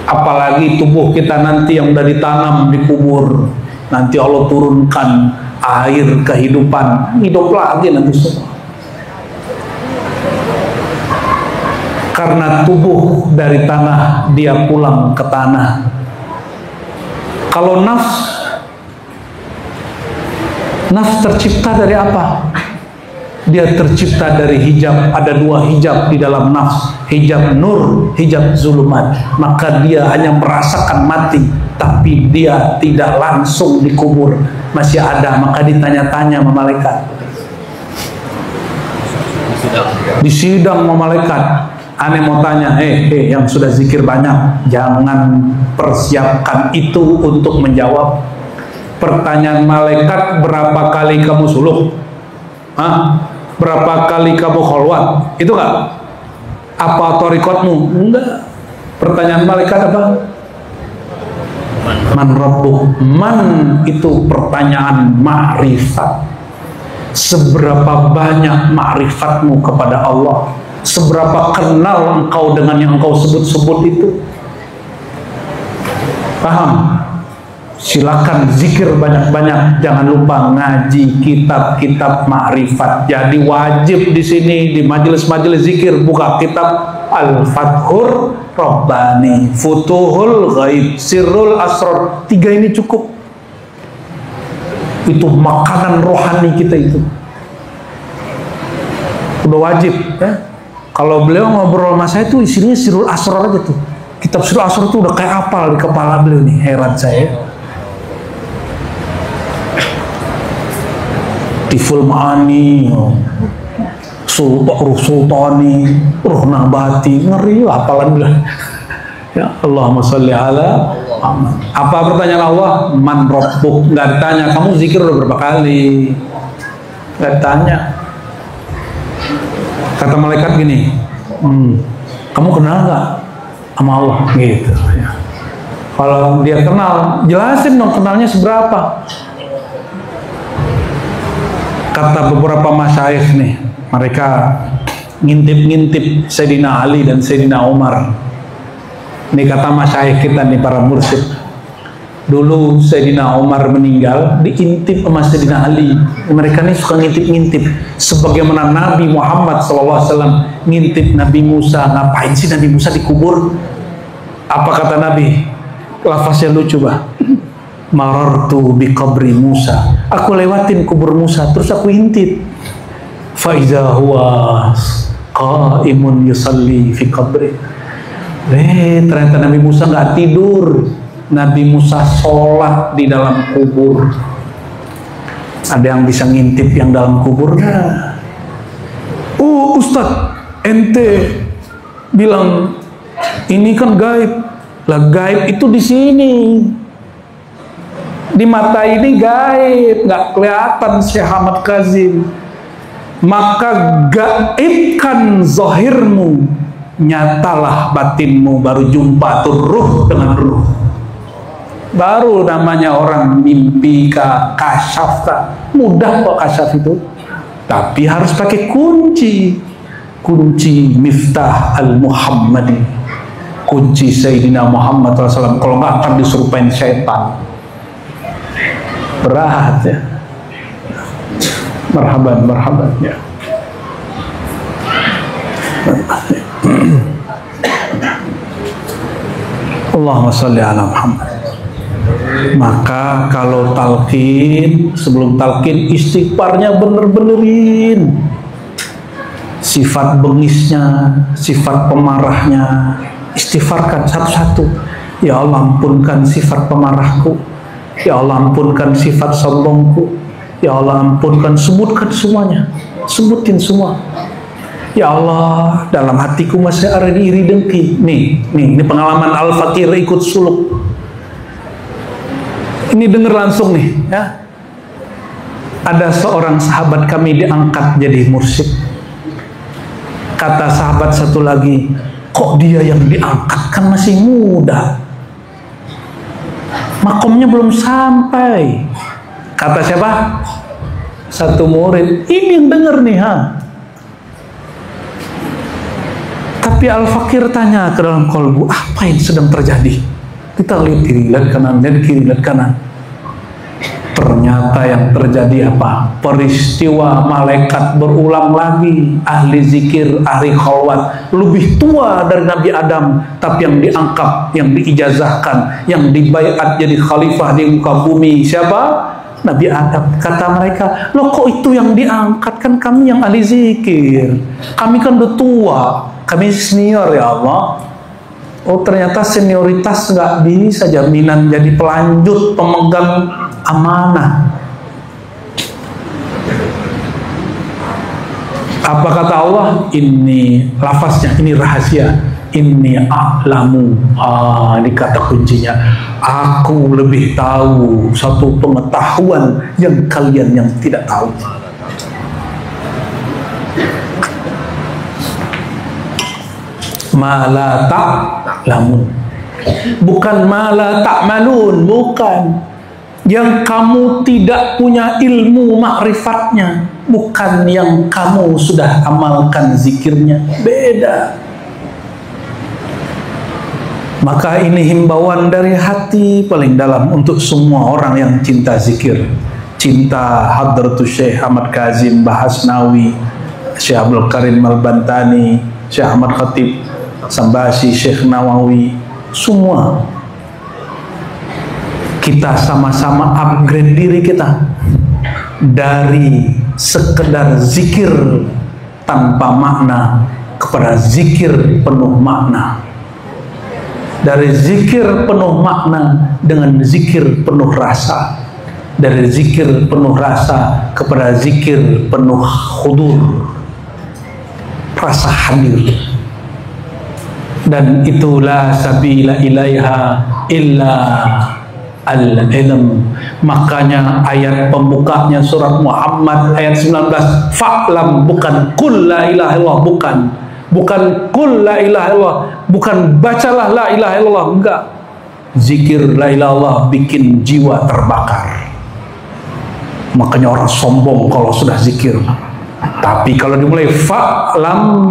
Apalagi tubuh kita nanti yang udah ditanam, dikubur. Nanti Allah turunkan air kehidupan, hidup lagi nanti semua. Karena tubuh dari tanah, dia pulang ke tanah. Kalau nafs tercipta dari apa? Dia tercipta dari hijab. Ada dua hijab di dalam nafs, hijab nur, hijab zulumat. Maka dia hanya merasakan mati, tapi dia tidak langsung dikubur, masih ada. Maka ditanya-tanya sama malaikat, disidang sama malaikat. Aneh mau tanya, yang sudah zikir banyak, jangan persiapkan itu untuk menjawab pertanyaan malaikat. Berapa kali kamu suluh? Berapa kali kamu kholwat? Itu enggak? Apa torikotmu? Enggak. Pertanyaan malaikat apa? Man rabbuk. Man itu pertanyaan ma'rifat. Seberapa banyak ma'rifatmu kepada Allah? Seberapa kenal engkau dengan yang engkau sebut-sebut itu? Paham? Silakan zikir banyak-banyak. Jangan lupa ngaji kitab-kitab ma'rifat. Jadi wajib di sini di majelis-majelis zikir buka kitab Al-Fathur Rabbani, Futuhul Ghaib, Sirrul Asrar. 3 ini cukup. Itu makanan rohani kita itu. Udah wajib ya. Kalau beliau ngobrol sama saya tuh isinya Sirrul Asrar aja tuh. Kitab Sirrul Asrar tuh udah kayak apal di kepala beliau nih. Heran saya. Tiful Ma'ani, Ruh Sultani, Ruh Nabati, ngeri hafalan beliau. Ya, Allahumma sholli ala Muhammad. Apa pertanyaan Allah? Man rabbuk. Nggak ditanya, kamu zikir udah berapa kali? Nggak ditanya. Kata malaikat gini, kamu kenal nggak sama Allah? Gitu. Ya. Kalau dia kenal, jelasin dong kenalnya seberapa. Kata beberapa masyayikh nih, mereka ngintip-ngintip Sayyidina Ali dan Sayyidina Umar. Ini kata masyayikh kita nih, para mursyid. Dulu Sayyidina Umar meninggal, diintip sama Sayyidina Ali. Mereka nih suka ngintip-ngintip. Sebagaimana Nabi Muhammad SAW ngintip Nabi Musa. Ngapain sih Nabi Musa dikubur? Apa kata Nabi? Lafaznya lucu bah. Marartu bi qabri Musa. Aku lewatin kubur Musa, terus aku intip. Fa iza huwa qaimun yusalli fi qabri. Ternyata Nabi Musa nggak tidur. Nabi Musa sholat di dalam kubur. Ada yang bisa ngintip yang dalam kubur nggak? Ustadz, ente bilang ini kan gaib. Lah gaib itu di sini. Di mata ini gaib, nggak kelihatan Syekh Ahmad Kazim. Maka gaibkan zahirmu, nyatalah batinmu, baru jumpa tuh ruh dengan ruh. Baru namanya orang mimpi kasyaf. Mudah kok kasyaf itu, tapi harus pakai kunci Miftah Al-Muhammadi, kunci Sayyidina Muhammad SAW. Kalau nggak akan disurupain setan. Berat ya. Marhaban ya. Allahumma sholli ala Muhammad. Maka kalau talqin, sebelum talqin istighfarnya bener-benerin. Sifat bengisnya, sifat pemarahnya, istighfarkan satu-satu. Ya Allah, ampunkan sifat pemarahku. Ya Allah, ampunkan sifat sombongku. Ya Allah, ampunkan, sebutkan semuanya. Sebutin semua. Ya Allah, dalam hatiku masih ada iri dengki. Nih, ini pengalaman Al-Fakir ikut suluk. Ini denger langsung nih, ya. Ada seorang sahabat kami diangkat jadi mursyid. Kata sahabat satu lagi, kok dia yang diangkat, kan masih muda, makomnya belum sampai. Kata siapa? Satu murid. Ini yang denger nih, Tapi Al-Fakir tanya ke dalam kolbu, apa yang sedang terjadi? Kita lihat kiri, lihat kanan, lihat kiri, lihat kanan. Ternyata yang terjadi apa? Peristiwa malaikat berulang lagi. Ahli zikir, ahli khalwat, lebih tua dari Nabi Adam, tapi yang diangkat, yang diijazahkan, yang dibaiat jadi khalifah di muka bumi, siapa? Nabi Adam. Kata mereka, loh kok itu yang diangkat? Kan kami yang ahli zikir, kami kan udah tua, kami senior ya Allah. Oh ternyata senioritas nggak bisa jaminan jadi pelanjut pemegang amanah. Apa kata Allah? Ini lafaznya, ini rahasia. Ini a'lamu. Ini kata kuncinya. Aku lebih tahu satu pengetahuan yang kalian yang tidak tahu. Mala ta'lamun, bukan mala ta'malun, bukan yang kamu tidak punya ilmu makrifatnya, bukan yang kamu sudah amalkan zikirnya, beda. Maka ini himbauan dari hati paling dalam untuk semua orang yang cinta zikir, cinta Hadratus Syekh Ahmad Kazim Bahasnawi, Syekh Abdul Karim Al-Bantani, Syekh Ahmad Khatib Sambasi, Syekh Nawawi, semua kita sama-sama upgrade diri kita dari sekedar zikir tanpa makna kepada zikir penuh makna, dari zikir penuh makna dengan zikir penuh rasa, dari zikir penuh rasa kepada zikir penuh hudur, rasa hadir. Dan itulah sabila ilaiha illa al-ilm. Makanya ayat pembukanya surat Muhammad ayat 19, fa'lam, bukan qul la ilaha illallah, bukan qul la ilaha illallah, bukan bacalah la ilaha illallah, enggak. Zikir la ilaha illallah bikin jiwa terbakar. Makanya orang sombong kalau sudah zikir. Tapi kalau dimulai fa'lam,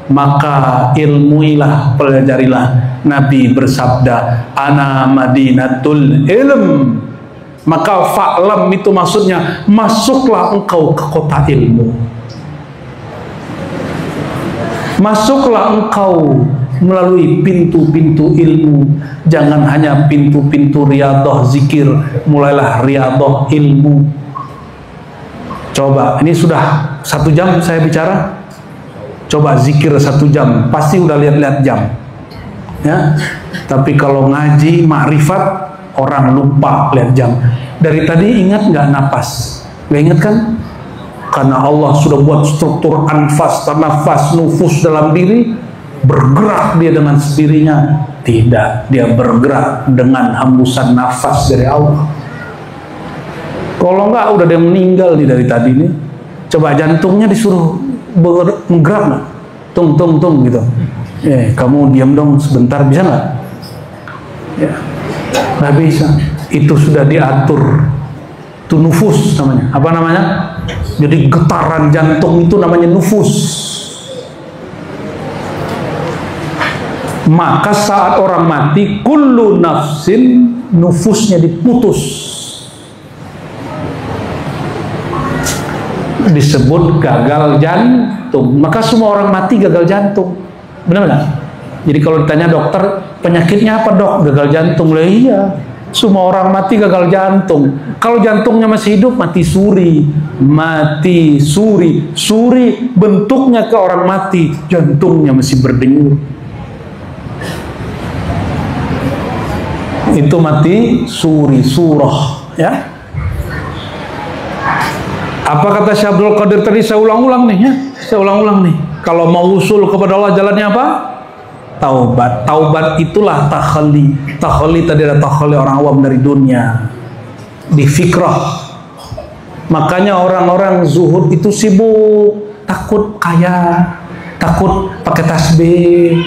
maka ilmuilah, pelajarilah. Nabi bersabda, ana madinatul ilm. Maka fa'lam itu maksudnya masuklah engkau ke kota ilmu, masuklah engkau melalui pintu-pintu ilmu. Jangan hanya pintu-pintu riyadhah zikir, mulailah riyadhah ilmu. Coba, ini sudah 1 jam saya bicara. Coba zikir 1 jam, pasti udah lihat-lihat jam, ya. Tapi kalau ngaji makrifat, orang lupa lihat jam. Dari tadi ingat nggak napas? Nggak ingat kan? Karena Allah sudah buat struktur anfas, nafas, nufus dalam diri, bergerak dia dengan sendirinya. Tidak, dia bergerak dengan hembusan nafas dari Allah. Kalau nggak, udah dia meninggal nih dari tadi nih. Coba jantungnya disuruh menggerak nggak? Tung gitu. Kamu diam dong sebentar, bisa nggak? Ya, nggak bisa. Itu sudah diatur. Itu nufus namanya. Apa namanya? Jadi getaran jantung itu namanya nufus. Maka saat orang mati, kullu nafsin, nufusnya diputus, disebut gagal jantung. Maka semua orang mati gagal jantung, benar-benar. Jadi kalau ditanya dokter, penyakitnya apa dok? Gagal jantung. Lah iya, semua orang mati gagal jantung. Kalau jantungnya masih hidup, mati suri. Mati suri. Suri bentuknya ke orang mati, jantungnya masih berdenyut. Itu mati suri, surah, ya. Apa kata Syekh Abdul Qadir tadi? Saya ulang-ulang nih, ya. Saya ulang-ulang nih. Kalau mau usul kepada Allah, jalannya apa? Taubat. Taubat itulah takhalli. Takhalli tadi ada takhalli orang awam dari dunia, di fikrah. Makanya orang-orang zuhud itu sibuk, takut kaya, takut pakai tasbih,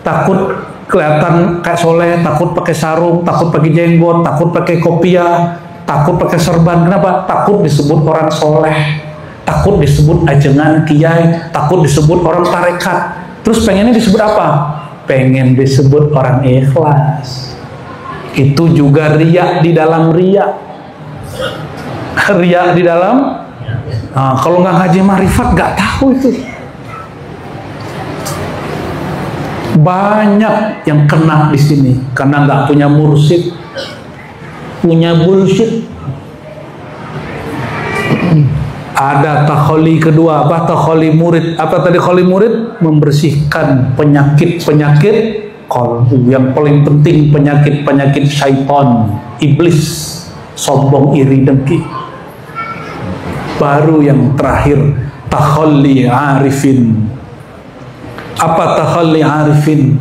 takut kelihatan kayak soleh, takut pakai sarung, takut pakai jenggot, takut pakai kopiah, takut pakai serban. Kenapa? Takut disebut orang soleh, takut disebut ajengan kiai, takut disebut orang tarekat. Terus pengennya disebut apa? Pengen disebut orang ikhlas. Itu juga riya di dalam riya. Riya di dalam. Nah, kalau nggak ngaji marifat nggak tahu itu. Banyak yang kena di sini karena nggak punya mursyid, punya bullshit. Ada takholi kedua, apa takholi murid? Apa tadi takholi murid? Membersihkan penyakit-penyakit qalbu. Yang paling penting penyakit-penyakit syaitan, iblis, sombong, iri, dengki. Baru yang terakhir takholi arifin. Apa takholi arifin?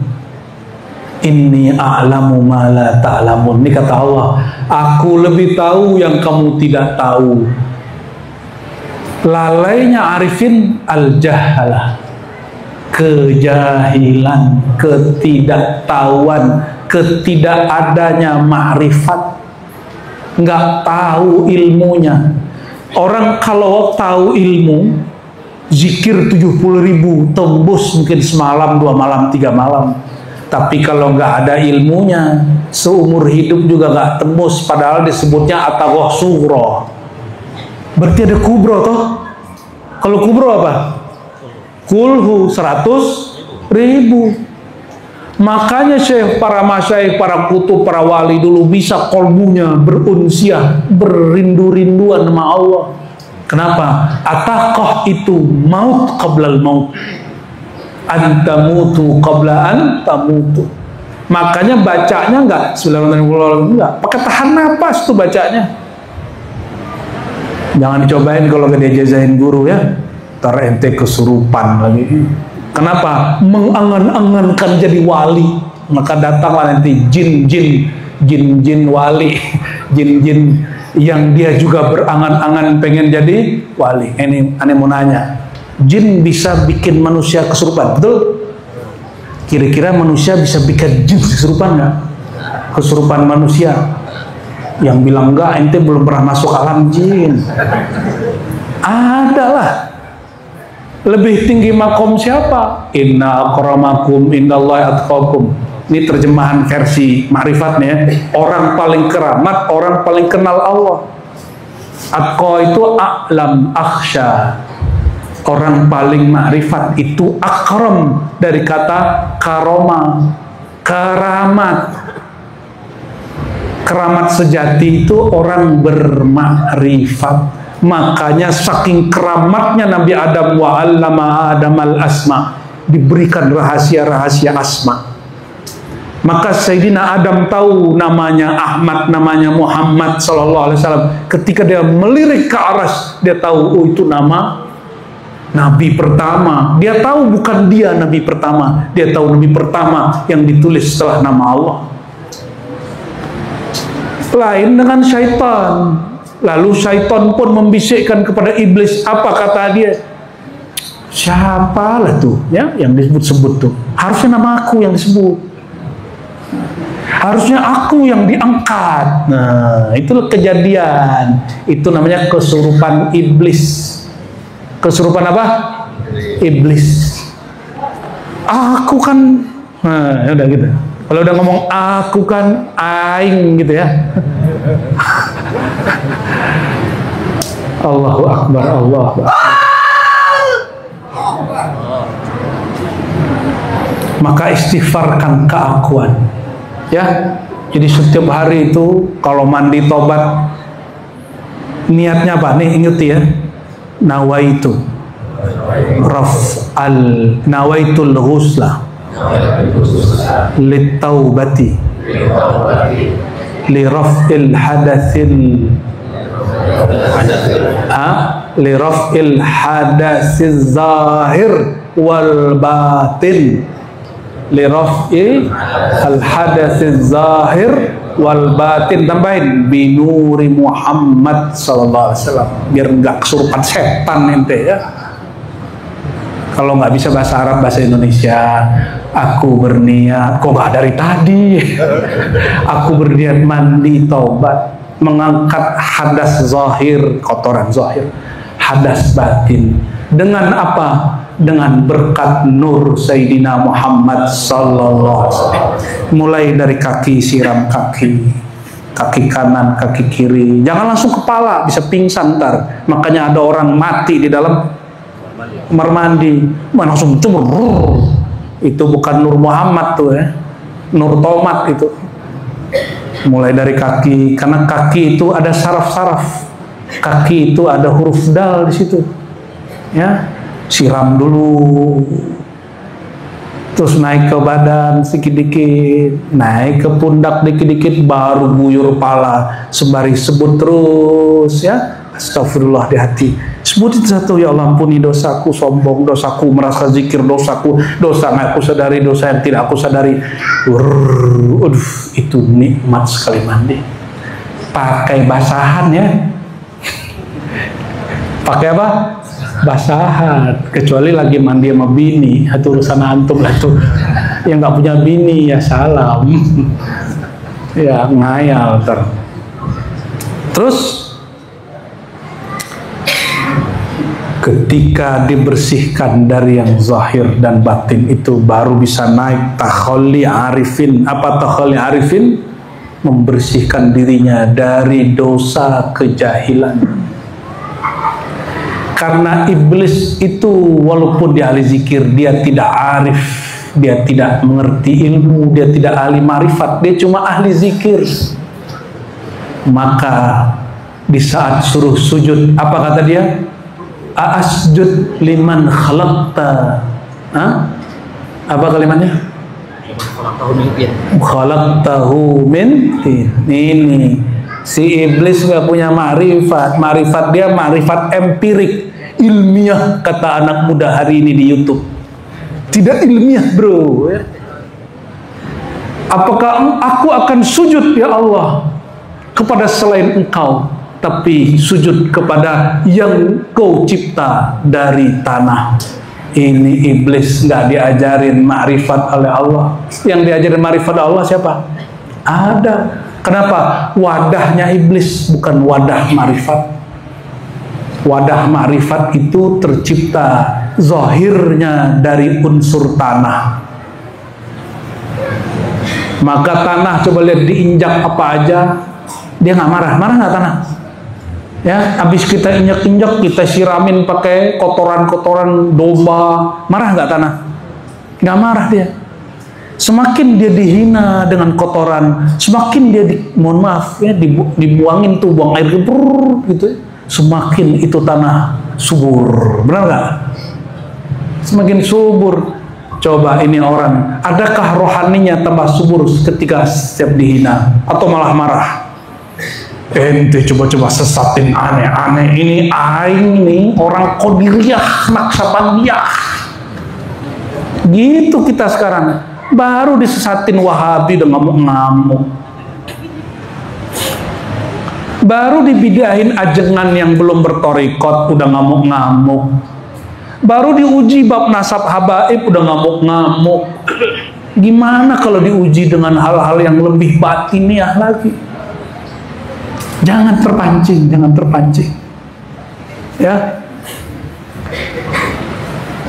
Inni a'lamu ma la ta'lamun. Ini kata Allah, aku lebih tahu yang kamu tidak tahu. Lalainya arifin al-jahalah, kejahilan, ketidaktahuan, ketidakadanya ma'rifat, nggak tahu ilmunya. Orang kalau tahu ilmu, zikir 70.000 tembus mungkin semalam, 2 malam, 3 malam. Tapi kalau nggak ada ilmunya, seumur hidup juga nggak tembus. Padahal disebutnya atawah sugro. Berarti ada kubro toh. Kalau kubro apa? Kulhu 100.000. Makanya para masyaikh, para kutub, para wali dulu bisa kolbunya berunsiah, berindu-rinduan sama Allah. Kenapa? Atakoh itu maut qablal maut, antamutu qabla antamutu. Makanya bacanya enggak Bismillahirrahmanirrahim, enggak pakai tahan napas tuh bacanya. Jangan dicobain kalau gak diajazain guru ya, ntar ente kesurupan lagi. Kenapa? Mengangan-angankan jadi wali, maka datanglah nanti jin wali, jin yang dia juga berangan-angan pengen jadi wali. Ini aneh mau nanya, jin bisa bikin manusia kesurupan, betul? Kira-kira manusia bisa bikin jin kesurupan nggak? Kesurupan manusia? Yang bilang enggak, ente belum pernah masuk alam jin. Adalah. Lebih tinggi makom siapa? Inna akramakum indallahi atqakum. Ini terjemahan versi ma'rifatnya. Orang paling keramat, orang paling kenal Allah. Atqa itu a'lam, akhsha. Orang paling ma'rifat itu akram, dari kata karoma, keramat. Keramat sejati itu orang bermakrifat. Makanya saking keramatnya Nabi Adam, wa 'allama Adamal asma, diberikan rahasia-rahasia asma. Maka Sayyidina Adam tahu namanya Ahmad, namanya Muhammad sallallahu alaihi wasallam. Ketika dia melirik ke aras, dia tahu oh itu nama Nabi pertama. Dia tahu bukan dia Nabi pertama, dia tahu Nabi pertama yang ditulis setelah nama Allah. Lain dengan syaitan. Lalu syaitan pun membisikkan kepada iblis. Apa kata dia? Siapalah tuh ya yang disebut-sebut tuh? Harusnya nama aku yang disebut. Harusnya aku yang diangkat. Nah, itu kejadian. Itu namanya kesurupan iblis. Kesurupan apa? Iblis. Aku kan, nah udah gitu. Kalau udah ngomong aku kan aing gitu ya. Allahu Akbar, Allahu Akbar. Maka istighfarkan keakuan. Ya. Jadi setiap hari itu kalau mandi tobat, niatnya apa? Nih inget ya. Nawaitu nawaitul ghusla litaubati liraf'il hadatsil liraf'il hadatsiz zahir wal batin, liraf'il hadatsiz zahir wal batin, tambahin binuri Muhammad sallallahu alaihi wasallam, biar enggak kesurupan setan ente ya. Kalau nggak bisa bahasa Arab, bahasa Indonesia. Aku berniat, kok nggak dari tadi? Aku berniat mandi taubat, mengangkat hadas zahir, kotoran zahir, hadas batin. Dengan apa? Dengan berkat nur Sayyidina Muhammad sallallahu alaihi wasallam. Mulai dari kaki, siram kaki, kaki kanan, kaki kiri. Jangan langsung kepala, bisa pingsan ntar. Makanya ada orang mati di dalam kamar mandi, langsung cumur. Itu bukan Nur Muhammad tuh ya, Nur Tomat itu. Mulai dari kaki, karena kaki itu ada saraf-saraf. Kaki itu ada huruf dal di situ. Ya, siram dulu. Terus naik ke badan sedikit-dikit, naik ke pundak dikit-dikit, baru guyur pala, sembari sebut terus ya, astagfirullah di hati. Sebutin satu, ya Allah ampuni dosaku, sombong dosaku, merasa zikir dosaku, dosa yang aku sadari, dosa yang tidak aku sadari. Itu nikmat sekali mandi. Pakai basahan ya. Pakai apa? Basahan. Kecuali lagi mandi sama bini, itu urusan antum lah tuh. Yang nggak punya bini ya salam. Ya ngayal ter. Terus ketika dibersihkan dari yang zahir dan batin itu baru bisa naik takhalli arifin. Apa takhalli arifin? Membersihkan dirinya dari dosa kejahilan. Karena iblis itu walaupun dia ahli zikir, dia tidak arif, dia tidak mengerti ilmu, dia tidak ahli marifat, dia cuma ahli zikir. Maka di saat suruh sujud, apa kata dia? Asjud liman khalaqta. Apa kalimatnya? Khalaqtahu min tin. Ini si iblis gak punya marifat. Marifat dia marifat empirik, ilmiah, kata anak muda hari ini di YouTube. Tidak ilmiah bro. Apakah aku akan sujud ya Allah kepada selain engkau, tapi sujud kepada yang kau cipta dari tanah. Ini iblis gak diajarin ma'rifat oleh Allah. Yang diajarin ma'rifat Allah siapa? Ada. Kenapa? Wadahnya iblis bukan wadah ma'rifat. Wadah ma'rifat itu tercipta zahirnya dari unsur tanah. Maka tanah coba lihat diinjak apa aja, dia nggak marah. Marah nggak tanah? Ya, habis kita injak-injak, kita siramin pakai kotoran-kotoran domba, marah nggak tanah? Nggak marah dia. Semakin dia dihina dengan kotoran, semakin dia mohon maaf ya, dibuangin tuh, buang air gitu, semakin itu tanah subur. Benar nggak? Semakin subur. Coba ini orang, adakah rohaninya tambah subur ketika setiap dihina atau malah marah? Ente coba-coba sesatin aneh-aneh ini, aing nih orang Qadiriyah, Naqsabandiyah. Gitu kita sekarang. Baru disesatin Wahabi udah ngamuk-ngamuk. Baru dibidahin ajengan yang belum bertorikot udah ngamuk-ngamuk. Baru diuji bab nasab habaib udah ngamuk-ngamuk. Gimana kalau diuji dengan hal-hal yang lebih batiniah lagi? Jangan terpancing, jangan terpancing. Ya.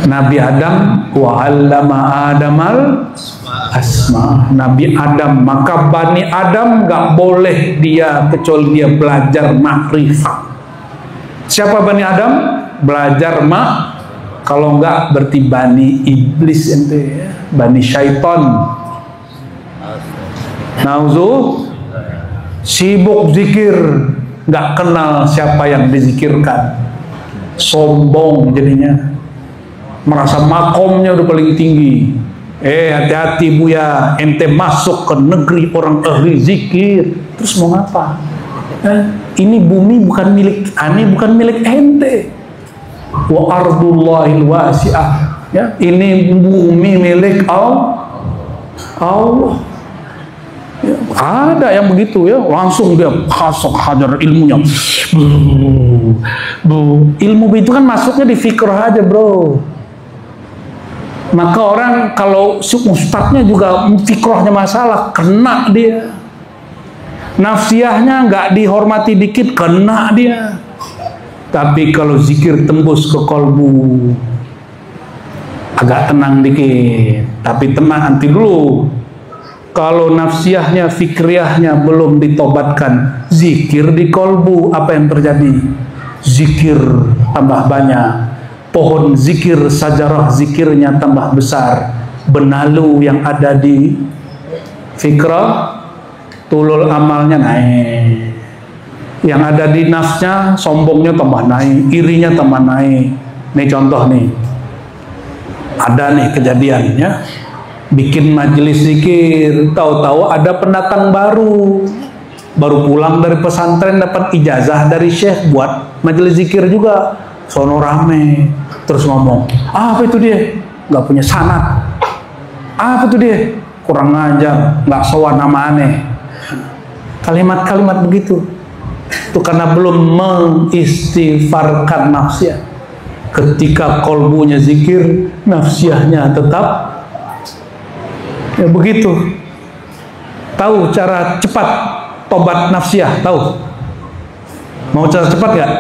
Nabi Adam wa 'allama Adamal asma. Nabi Adam, maka Bani Adam gak boleh dia kecuali dia belajar makrifat. Siapa Bani Adam? Belajar kalau enggak berarti Bani Iblis ente ya. Bani Syaiton. Nauzu, sibuk zikir, nggak kenal siapa yang dizikirkan, sombong jadinya, merasa makomnya udah paling tinggi. Hati-hati Buya, ente masuk ke negeri orang ahli zikir, terus mau ngapa? Ini bumi bukan milik ane, bukan milik ente. Wa ardullahil wasi'ah, ya, ini bumi milik Allah. Ya, ada yang begitu ya, langsung dia hasok hajar ilmunya. Ilmu itu kan masuknya di fikrah aja bro. Maka orang kalau ustadznya juga fikrahnya masalah, kena dia. Nafsiyahnya nggak dihormati dikit, kena dia. Tapi kalau zikir tembus ke kolbu, agak tenang dikit. Tapi tenang nanti dulu. Kalau nafsiyahnya, fikriyahnya belum ditobatkan, zikir di kolbu, apa yang terjadi? Zikir tambah banyak, pohon zikir, sajarah zikirnya tambah besar. Benalu yang ada di fikrah, tulul amalnya naik. Yang ada di nafsnya, sombongnya tambah naik, irinya tambah naik. Nih contoh nih, ada nih kejadiannya, bikin majelis zikir, tahu-tahu ada pendatang baru pulang dari pesantren, dapat ijazah dari syekh buat majelis zikir juga, sono rame, terus ngomong, apa itu dia? Nggak punya sanad. Apa itu dia? Kurang ajar, nggak sowan nama aneh. Kalimat-kalimat begitu. Itu karena belum mengistighfarkan nafsiyah. Ketika kolbunya zikir, nafsiyahnya tetap ya begitu. Tahu cara cepat tobat nafsiyah? Tahu? Mau cara cepat gak?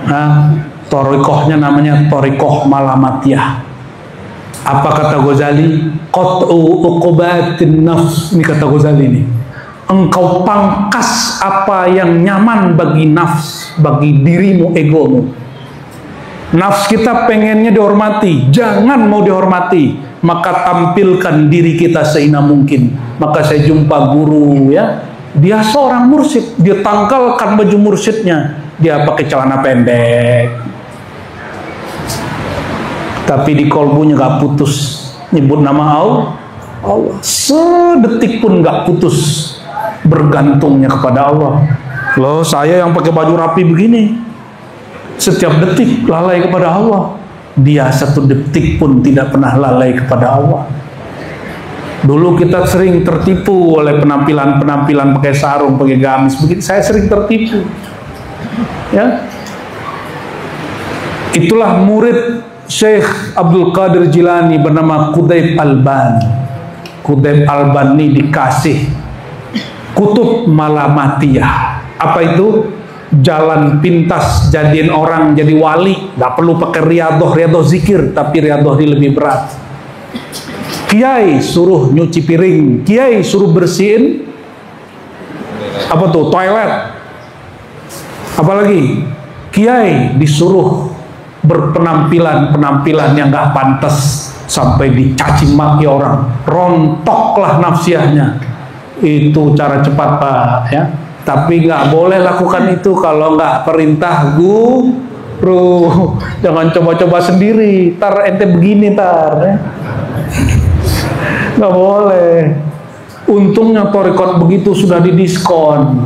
Nah, torikohnya namanya torikoh malamatiyah. Apa kata Ghazali? Qat'u uqubatin nafs. Ini kata Ghazali nih. Engkau pangkas apa yang nyaman bagi nafs, bagi dirimu, egomu. Nafs kita pengennya dihormati, jangan mau dihormati, maka tampilkan diri kita seina mungkin. Maka saya jumpa guru ya, dia seorang mursyid, dia tanggalkan baju mursyidnya, dia pakai celana pendek, tapi di kolbunya gak putus nyebut nama Allah, sedetik pun gak putus bergantungnya kepada Allah. Loh, saya yang pakai baju rapi begini, setiap detik lalai kepada Allah. Dia satu detik pun tidak pernah lalai kepada Allah. Dulu kita sering tertipu oleh penampilan-penampilan pakai sarung, pakai gamis begitu. Saya sering tertipu. Ya. Itulah murid Syekh Abdul Qadir Jilani bernama Qudayb Albani. Qudayb Albani dikasih kutub malamatiyah. Apa itu? Jalan pintas jadiin orang jadi wali, nggak perlu pakai riadoh zikir, tapi riadoh ini lebih berat. Kiai suruh nyuci piring, kiai suruh bersihin apa tuh toilet, apalagi kiai disuruh berpenampilan yang nggak pantas sampai dicaci maki orang, rontoklah nafsiyahnya. Itu cara cepat Pak ya. Tapi nggak boleh lakukan itu kalau nggak perintah guru. Jangan coba-coba sendiri, tar ente begini tar ya. Nggak boleh. Untungnya torikot begitu sudah didiskon,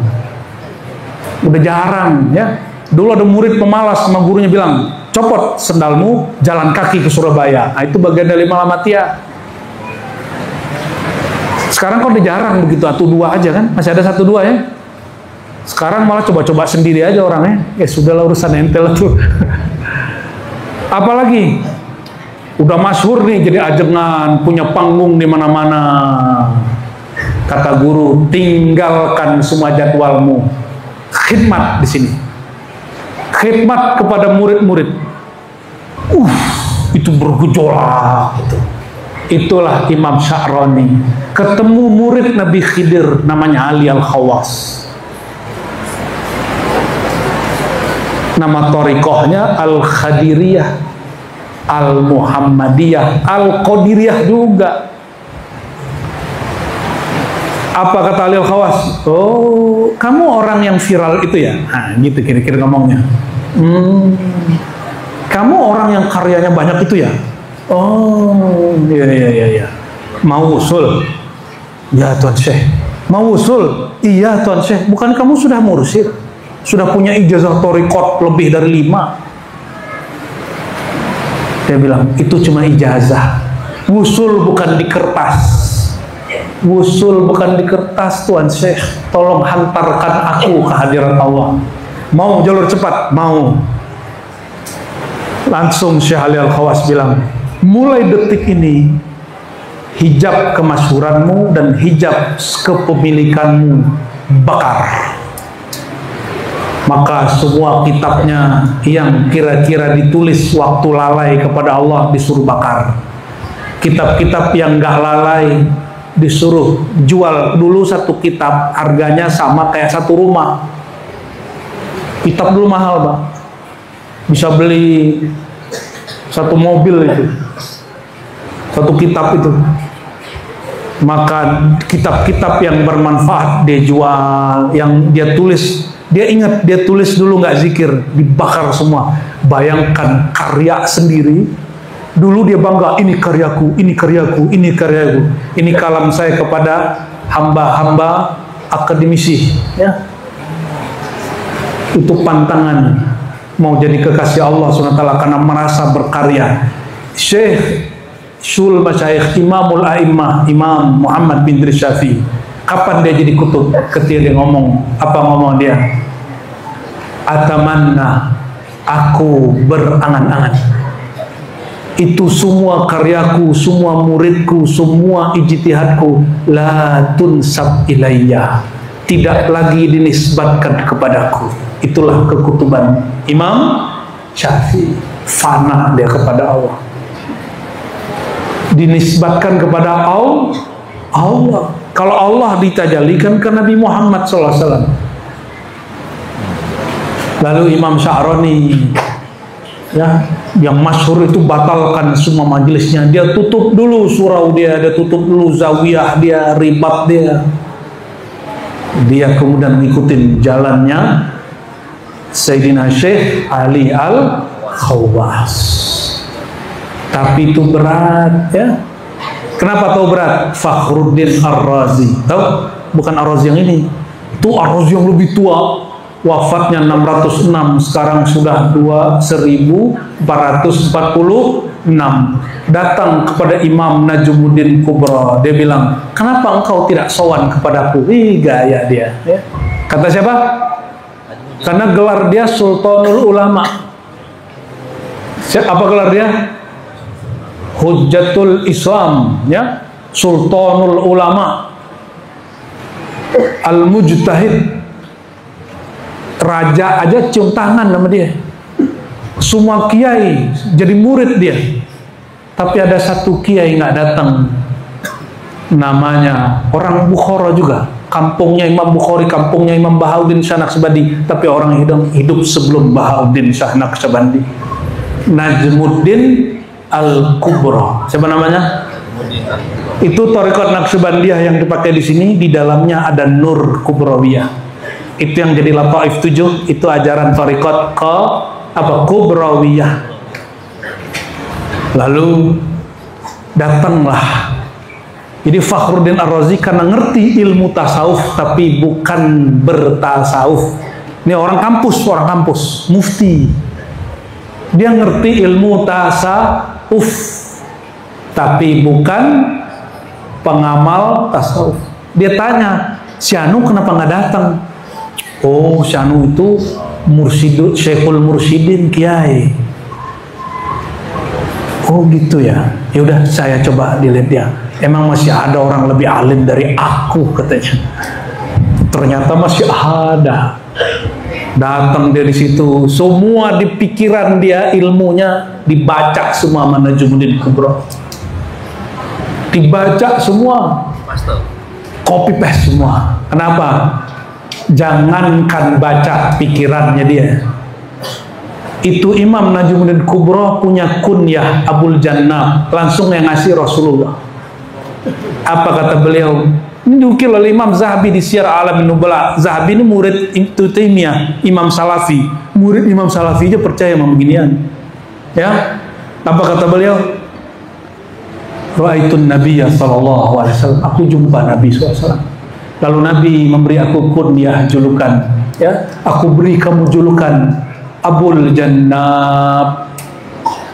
udah jarang ya. Dulu ada murid pemalas sama gurunya bilang, copot sendalmu, jalan kaki ke Surabaya. Nah, itu bagian dari malamatiyah. Sekarang kok udah jarang begitu, satu dua aja kan, masih ada satu dua ya. Sekarang malah coba-coba sendiri aja orangnya. Ya sudahlah, urusan entel tuh. Apalagi udah masyhur nih jadi ajengan, punya panggung di mana-mana. Kata guru, tinggalkan semua jadwalmu, khidmat di sini. Khidmat kepada murid-murid. Itu bergejolak gitu. Itulah Imam Sya'rani ketemu murid Nabi Khidir namanya Ali Al-Khawas. Nama torikohnya Al-Khadiriyah, Al-Muhammadiyah, Al-Qadiriyah juga. Apa kata Ali Al-Khawas? Oh, kamu orang yang viral itu ya? Nah, gitu kira-kira ngomongnya. Kamu orang yang karyanya banyak itu ya? Oh, iya. Mau usul? Ya Tuan Syekh. Mau usul? Iya Tuan Syekh. Bukan kamu sudah mursyid? Sudah punya ijazah torikot lebih dari 5. Dia bilang, itu cuma ijazah. Wusul bukan di kertas. Wusul bukan di kertas Tuan Syekh. Tolong hantarkan aku ke hadirat Allah. Mau jalur cepat? Mau. Langsung Syekh Ali Al-Khawas bilang, mulai detik ini hijab kemasyhuranmu dan hijab kepemilikanmu bakar. Maka semua kitabnya yang kira-kira ditulis waktu lalai kepada Allah disuruh bakar. Kitab-kitab yang gak lalai disuruh jual dulu satu kitab, harganya sama kayak satu rumah. Kitab dulu mahal, Bang. Bisa beli satu mobil itu, satu kitab itu. Maka kitab-kitab yang bermanfaat dia jual, yang dia tulis, dia ingat dia tulis dulu nggak zikir, dibakar semua. Bayangkan karya sendiri. Dulu dia bangga, ini karyaku, ini karyaku, ini karyaku. Ini kalam saya kepada hamba-hamba akademisi, ya. Itu pantangan mau jadi kekasih Allah SWT karena merasa berkarya. Syekh Syul Masyaikh Imamul A'immah Imam Muhammad bin Idris Syafi'i, kapan dia jadi kutub? Ketika dia ngomong, apa ngomong dia? Atamanna, aku berangan-angan itu semua karyaku, semua muridku, semua ijtihadku la tunsab ilayya, tidak lagi dinisbatkan kepadaku. Itulah kekutuban Imam Syafi'i. Fana dia kepada Allah, dinisbatkan kepada Allah. Kalau Allah ditajalikan ke Nabi Muhammad SAW. Lalu Imam Sya'rani, ya, yang masyhur itu batalkan semua majelisnya. Dia tutup dulu surau dia tutup dulu zawiyah dia, ribat dia. Dia kemudian ngikutin jalannya Sayyidina Syekh Ali Al-Khawwas. Tapi itu berat, ya. Kenapa tahu berat? Fakhruddin Ar-Razi. Tahu? Bukan Ar-Razi yang ini. Itu Ar-Razi yang lebih tua. Wafatnya 606, sekarang sudah 1446. Datang kepada Imam Najmuddin Kubra, dia bilang, kenapa engkau tidak sowan kepadaku? Ih, gaya dia, ya. Kata siapa? Karena gelar dia Sultanul Ulama. Apa gelar dia? Hujjatul Islam, ya, Sultanul Ulama, Al-Mujtahid. Raja aja cium tangan sama dia. Semua kiai jadi murid dia. Tapi ada satu kiai nggak datang. Namanya orang Bukhara juga. Kampungnya Imam Bukhari, kampungnya Imam Bahauddin Shah Naqsyabandi. Tapi orang hidup sebelum Bahauddin Shah Naqsyabandi. Najmuddin Al-Kubra. Siapa namanya? Itu thariqat Naqsyabandiyah yang dipakai di sini. Di dalamnya ada Nur Kubrawiyah. Itu yang jadi Lataif 7, itu ajaran thariqat Kubrawiyah. Lalu datanglah. Jadi Fakhruddin Ar-Razi karena ngerti ilmu tasawuf tapi bukan bertasawuf. Ini orang kampus, mufti. Dia ngerti ilmu tasawuf tapi bukan pengamal tasawuf. Dia tanya, si Anu kenapa nggak datang? Oh, Syanu itu mursyidun, Syekhul Mursyidin, kiai. Oh gitu ya. Ya udah, saya coba dilihat dia. Emang masih ada orang lebih alim dari aku, katanya. Ternyata masih ada. Datang dari situ, semua di pikiran dia ilmunya dibaca semua sama Najmuddin Kubra. Dibaca semua. Copy paste semua. Kenapa? Jangankan baca pikirannya dia. Itu Imam Najmuddin Kubra punya kunyah Abul Jannah, langsung yang ngasih Rasulullah. Apa kata beliau? Dinukil oleh Imam Zahabi di Syiar A'lamin Nubala. Zahabi ini murid Ibnu Taimiyah, Imam Salafi. Murid Imam Salafi aja percaya sama beginian. Ya. Apa kata beliau? Ra'aitun Nabiyya sallallahu alaihi wasallam. Aku jumpa Nabi sallallahu alaihi wasallam. Lalu Nabi memberi aku kunyah, julukan, ya, aku beri kamu julukan Abul Jannah,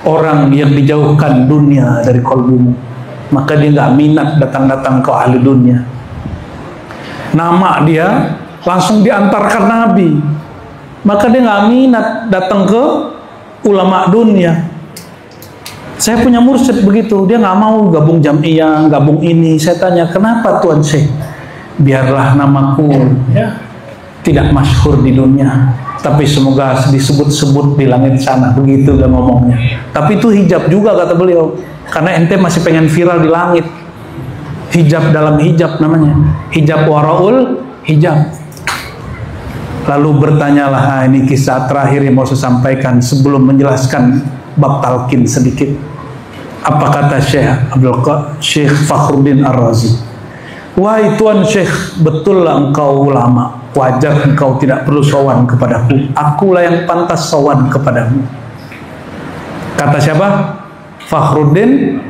orang yang dijauhkan dunia dari kalbumu. Maka dia nggak minat datang-datang ke ahli dunia. Nama dia langsung diantarkan Nabi. Maka dia nggak minat datang ke ulama dunia. Saya punya mursyid begitu, dia nggak mau gabung jam'iyah, gabung ini. Saya tanya, kenapa Tuan Syekh? Biarlah namaku, ya, tidak masyhur di dunia, tapi semoga disebut-sebut di langit sana. Begitu dia ngomongnya. Tapi itu hijab juga kata beliau, karena ente masih pengen viral di langit. hijab dalam hijab namanya, hijab waraul hijab. Lalu bertanyalah, ini kisah terakhir yang mau saya sampaikan sebelum menjelaskan bab talqin sedikit. Apa kata Syekh Fakhruddin Ar-Razi? Wahai Tuan Syekh, betullah engkau ulama, wajar engkau tidak perlu sowan kepadaku, akulah yang pantas sowan kepadamu. Kata siapa? Fakhruddin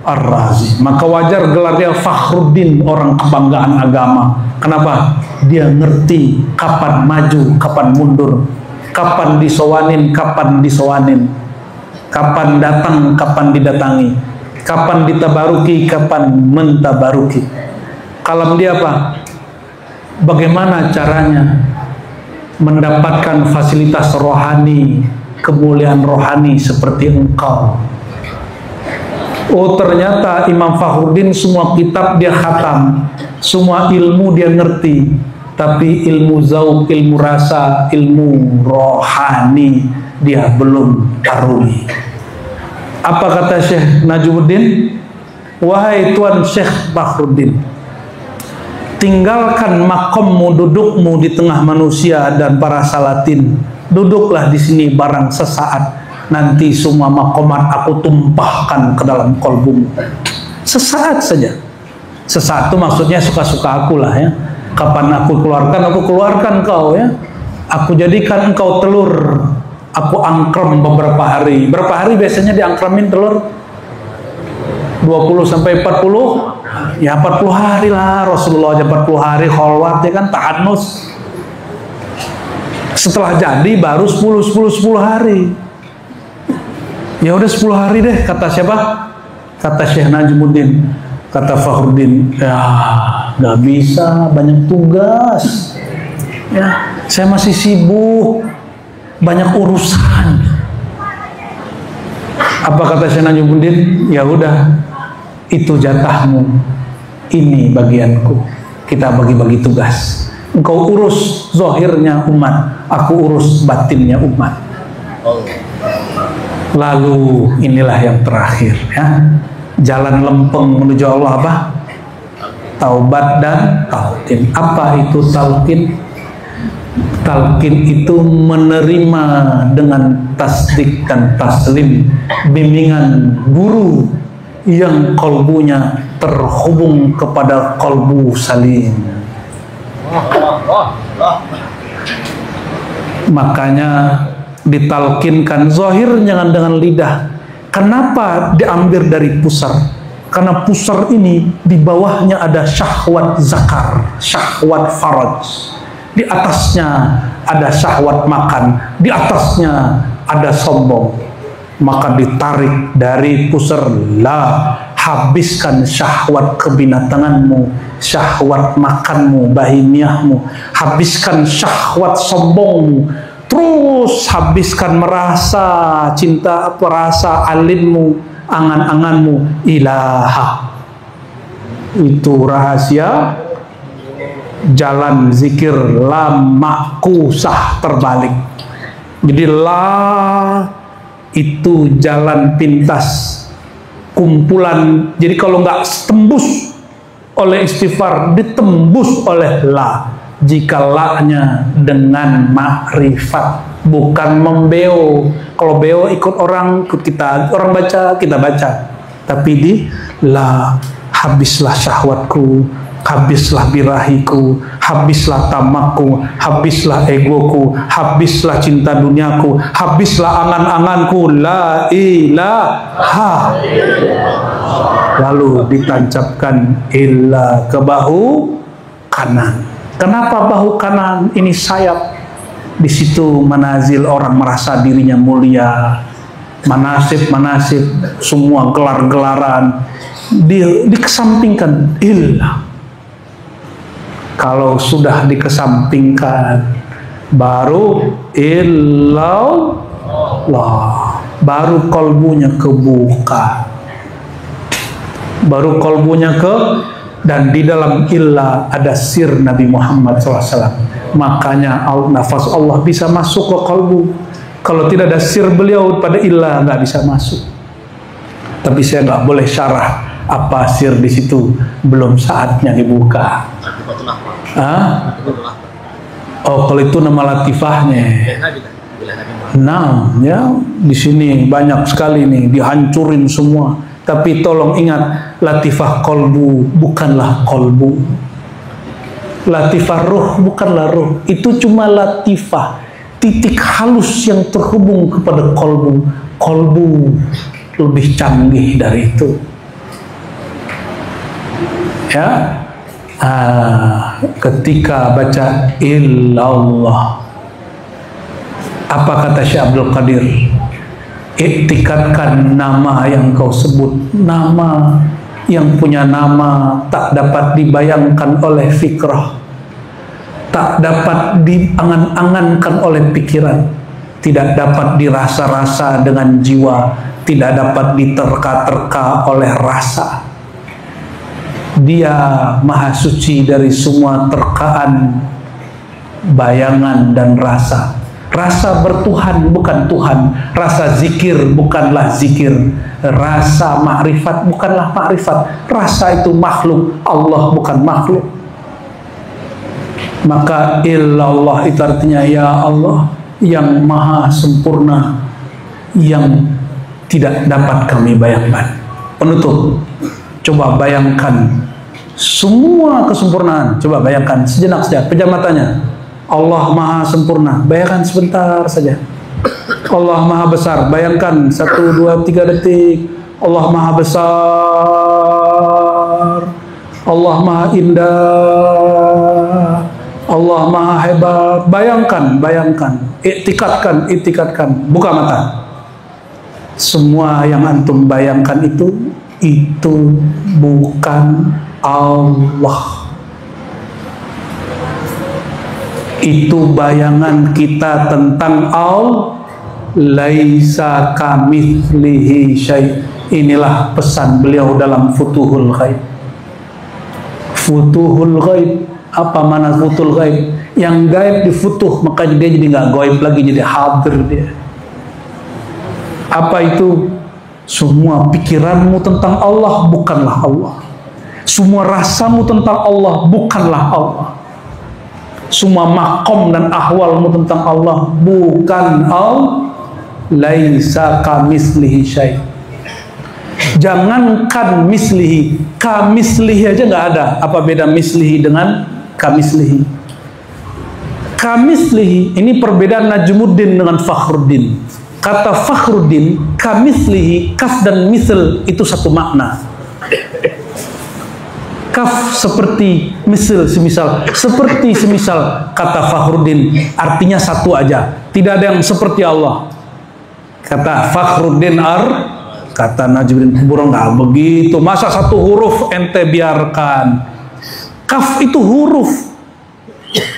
Ar-Razi. Maka wajar gelar dia Fakhruddin, orang kebanggaan agama. Kenapa? Dia ngerti kapan maju, kapan mundur, kapan disowanin, kapan disowanin, kapan datang, kapan didatangi, kapan ditabaruki, kapan mentabaruki. Kalam dia apa? Bagaimana caranya mendapatkan fasilitas rohani, kemuliaan rohani seperti engkau. Oh, ternyata Imam Fakhruddin semua kitab dia khatam, semua ilmu dia ngerti, tapi ilmu zauq, ilmu rasa, ilmu rohani dia belum aruni. Apa kata Syekh Najmuddin? Wahai Tuan Syekh Fakhruddin, tinggalkan makommu, dudukmu di tengah manusia dan para salatin. Duduklah di sini barang sesaat. Nanti semua makomat aku tumpahkan ke dalam kolbumu. Sesaat saja. Sesaat itu maksudnya suka-suka aku lah ya. Kapan aku keluarkan kau ya. Aku jadikan engkau telur. Aku angkrem beberapa hari. Berapa hari biasanya diangkremin telur? 20 sampai 40? Ya 40 hari lah. Rasulullah aja 40 hari kholwat ya kan, tahanus. Setelah jadi baru 10 hari. Ya udah 10 hari deh, kata siapa? Kata Syekh Najmuddin. Kata Fakhruddin, ya gak bisa, banyak tugas. Ya, saya masih sibuk, banyak urusan. Apa kata Syekh Najmuddin? Ya udah, itu jatahmu, ini bagianku. Kita bagi-bagi tugas. Engkau urus zahirnya umat, aku urus batinnya umat. Lalu inilah yang terakhir ya. Jalan lempeng menuju Allah apa? Taubat dan talqin. Apa itu talqin? Talqin itu menerima dengan tasdik dan taslim bimbingan guru yang kalbunya terhubung kepada kalbu salim. Makanya ditalkinkan zahir jangan dengan lidah. Kenapa diambil dari pusar? Karena pusar ini di bawahnya ada syahwat zakar, syahwat faraj. Di atasnya ada syahwat makan, di atasnya ada sombong. Maka ditarik dari pusar, la, habiskan syahwat kebinatanganmu, syahwat makanmu, bahimiahmu, habiskan syahwat sombongmu, terus habiskan merasa cinta, perasa alinmu, angan-anganmu, ilaha. Itu rahasia jalan zikir la makusah terbalik. Jadi la itu jalan pintas, kumpulan. Jadi kalau nggak tembus oleh istighfar, ditembus oleh la. Jika la-nya dengan makrifat, bukan membeo. Kalau beo ikut orang, ikut kita, orang baca, kita baca. Tapi di la, habislah syahwatku, habislah birahiku, habislah tamakku, habislah egoku, habislah cinta duniaku, habislah angan-anganku, la ilaha. Lalu ditancapkan illa ke bahu kanan. Kenapa bahu kanan? Ini sayap. Di situ manazil orang merasa dirinya mulia, manasib-manasib, semua gelar-gelaran dikesampingkan. Illa. Kalau sudah dikesampingkan, baru illallah, baru kolbunya kebuka, baru kolbunya dan di dalam illa ada sir Nabi Muhammad SAW. Makanya nafas Allah bisa masuk ke kolbu. Kalau tidak ada sir beliau pada illa nggak bisa masuk. Tapi saya nggak boleh syarah apa sir di situ, belum saatnya dibuka. Oh, kalau itu nama latifahnya. Nah, ya di sini banyak sekali nih dihancurin semua. Tapi tolong ingat, latifah kolbu bukanlah kolbu. Latifah ruh bukanlah ruh. Itu cuma latifah, titik halus yang terhubung kepada kolbu. Kolbu lebih canggih dari itu. Ya, ketika baca illallah, apa kata Syekh Abdul Qadir? Iktikadkan nama yang kau sebut, nama yang punya nama tak dapat dibayangkan oleh fikrah, tak dapat diangan-angankan oleh pikiran, tidak dapat dirasa-rasa dengan jiwa, tidak dapat diterka-terka oleh rasa. Dia maha suci dari semua terkaan, bayangan dan rasa. Rasa bertuhan bukan Tuhan, rasa zikir bukanlah zikir, rasa makrifat bukanlah makrifat. Rasa itu makhluk, Allah bukan makhluk. Maka illallah itu artinya ya Allah yang maha sempurna, yang tidak dapat kami bayangkan. Penutup, coba bayangkan semua kesempurnaan. Coba bayangkan sejenak saja, pejam matanya. Allah maha sempurna, bayangkan sebentar saja. Allah maha besar, bayangkan 1, 2, 3 detik. Allah maha besar, Allah maha indah, Allah maha hebat. Bayangkan, bayangkan, iktikadkan, buka mata. Semua yang antum bayangkan itu bukan Allah. Itu bayangan kita tentang Allah. Laisa kamitslihi syai'. Inilah pesan beliau dalam Futuhul Ghaib. Futuhul Ghaib, apa mana futuhul ghaib? Yang gaib difutuh, makanya dia jadi nggak gaib lagi, jadi hadir dia. Apa itu? Semua pikiranmu tentang Allah bukanlah Allah. Semua rasamu tentang Allah bukanlah Allah. Semua makom dan ahwalmu tentang Allah bukan Allah. Laisa kamitslihi syai'. Jangankan mislihi, kamislihi aja nggak ada. Apa beda mislihi dengan kamislihi? Kamislihi ini perbedaan Najmuddin dengan Fakhruddin. Kata Fakhruddin, kamislihi, kaf dan misl itu satu makna. Kaf seperti, misl semisal, seperti semisal. Kata Fakhruddin artinya satu aja, tidak ada yang seperti Allah. Kata Fakhruddin kata Najmuddin Kubro nggak begitu. Masa satu huruf ente biarkan? Kaf itu huruf.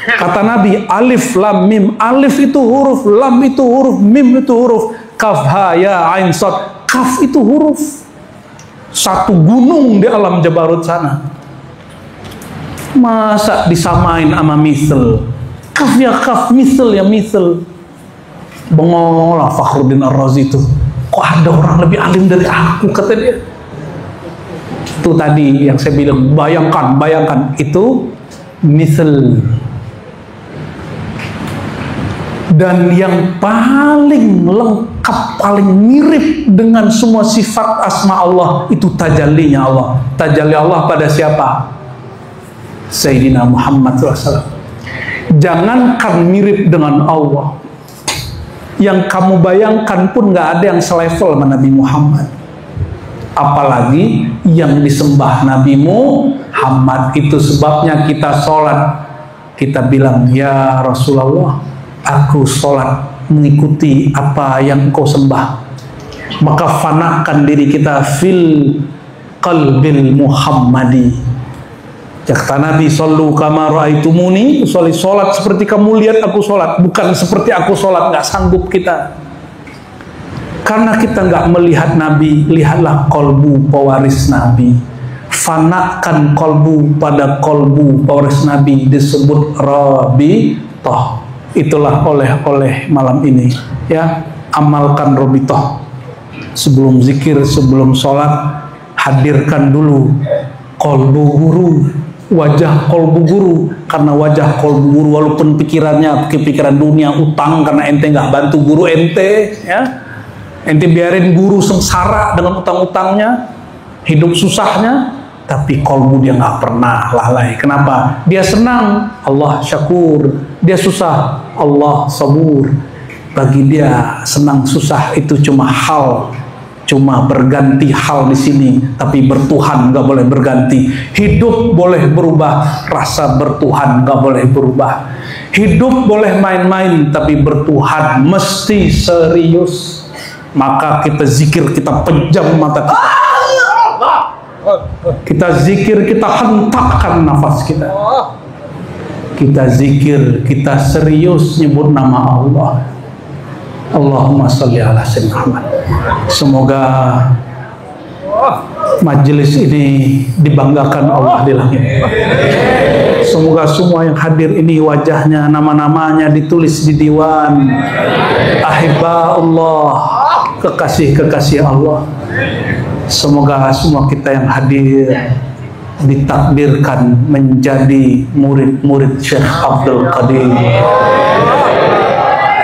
Kata Nabi, alif lam mim. Alif itu huruf, lam itu huruf, mim itu huruf. Kaf ha ya ain sad. Kaf itu huruf. Satu gunung di alam Jabarut sana. Masa disamain sama misl? Kaf ya kaf, misl ya misl. Bengong lah Fakhruddin Ar-Razi itu. Kok ada orang lebih alim dari aku, kata dia. Itu tadi yang saya bilang, bayangkan itu misl. Dan yang paling lengkap, paling mirip dengan semua sifat asma Allah itu tajallinya Allah. Tajalli Allah pada siapa? Sayyidina Muhammad SAW. Jangankan mirip dengan Allah, yang kamu bayangkan pun nggak ada yang selevel sama Nabi Muhammad. Apalagi yang disembah Nabi Muhammad. Itu sebabnya kita sholat, kita bilang, ya Rasulullah, aku sholat mengikuti apa yang kau sembah. Maka fanakan diri kita fil qalbil Muhammadi. Kata Nabi, sallu kama ra'aitumuni, sholat seperti kamu lihat aku sholat, bukan seperti aku sholat. Nggak sanggup kita, karena kita nggak melihat Nabi. Lihatlah kolbu pewaris Nabi. Fanakan kolbu pada kolbu pewaris Nabi, disebut Rabithah. Itulah oleh malam ini, ya, amalkan Rabithah. sebelum zikir, sebelum sholat, hadirkan dulu kolbu guru, wajah kolbu guru. Karena wajah kolbu guru, walaupun pikirannya kepikiran dunia, utang karena ente nggak bantu guru ente, ya, ente biarin guru sengsara dengan utang-utangnya, hidup susahnya, tapi kolbu dia nggak pernah lalai. Kenapa? Dia senang, Allah syakur. Dia susah, Allah sabur. Bagi dia senang susah itu cuma hal, cuma berganti hal di sini, tapi bertuhan nggak boleh berganti. Hidup boleh berubah, rasa bertuhan nggak boleh berubah. Hidup boleh main-main, tapi bertuhan mesti serius. Maka kita zikir, kita pejam mata kita. Kita zikir, kita hentakkan nafas kita. Kita zikir, kita serius nyebut nama Allah. Allahumma sholli ala sayyidina Muhammad. Semoga majelis ini dibanggakan Allah di langit. Semoga semua yang hadir ini wajahnya, nama-namanya ditulis di diwan ahibba Allah, kekasih-kekasih Allah. Semoga semua kita yang hadir ditakdirkan menjadi murid-murid Syekh Abdul Qadir,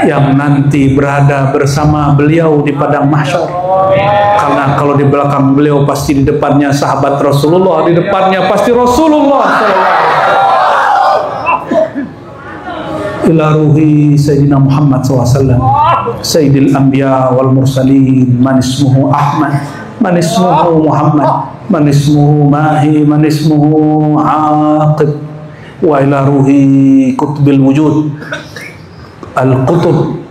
yang nanti berada bersama beliau di padang mahsyar. Karena kalau di belakang beliau pasti di depannya sahabat Rasulullah, di depannya pasti Rasulullah. Ila ruhi Sayyidina Muhammad SAW, Sayyidil Anbiya wal Mursalin, man ismuhu Ahmad, man ismuhu Muhammad, man ismuhu Mahi, man ismuhu Aqib, wa ila ruhi Qutbil Wujud Al-Qutub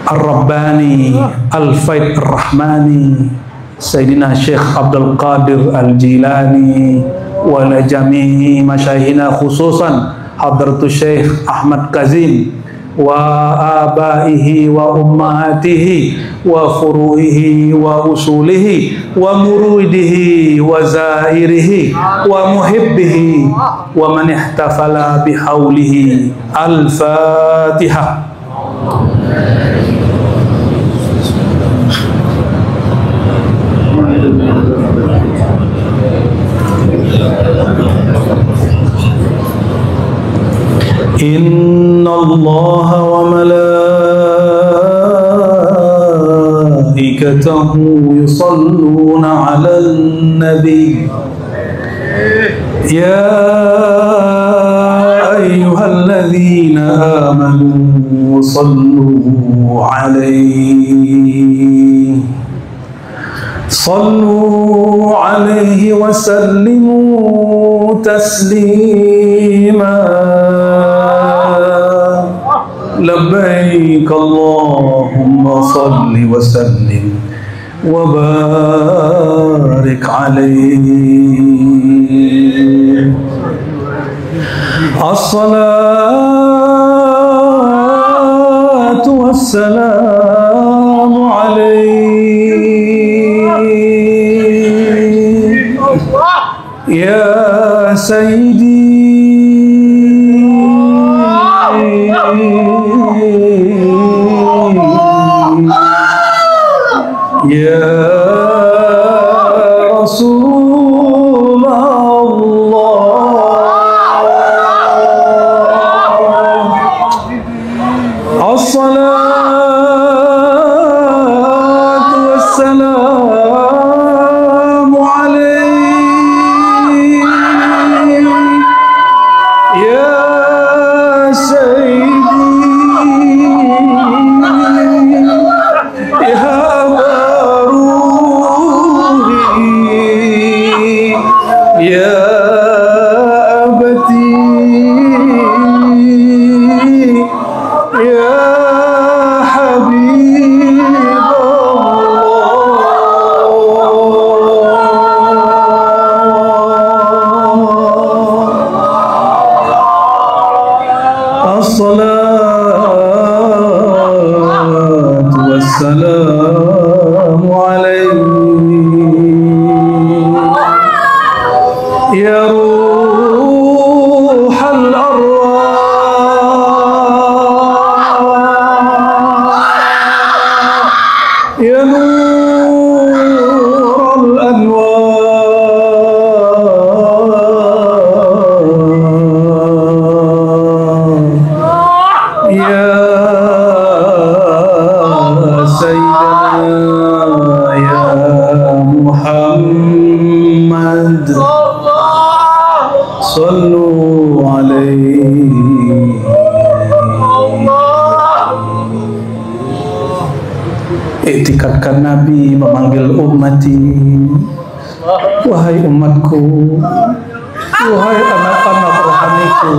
Ar-Rabbani Al-Faid Ar-Rahmani, Sayyidina Syekh Abdul Qadir Al-Jilani, wa la jami'i masyaihina khususan Hadratu Syekh Ahmad Kazim wa abaihi wa ummahatihi wa furu'ihi wa usulihi wa muridihi wa zairihi wa muhibbihi wa man ihtafala bihaulihi. Al-Fatihah. Inna Allah wa malaikatahu yusalluna ala nabi ya ayyuhalladzina amanu sallu alaihi wa sallimu taslima. Labbaik Allahumma salli wa sallim wa barik alaihi. As-salatu was-salamu alaihi ya sayyidi ya Rasulullah. As-salatu was-salamu alaihi ya sayyidi ya ya abati ya Habibullah. As-salatu was-salamu alaihi ya ruhal arwah يا نور الأنوار يا سيدنا يا محمد صلوا عليه. Iktikadkan Nabi memanggil ummati, wahai umatku, wahai anak-anak rohaniku,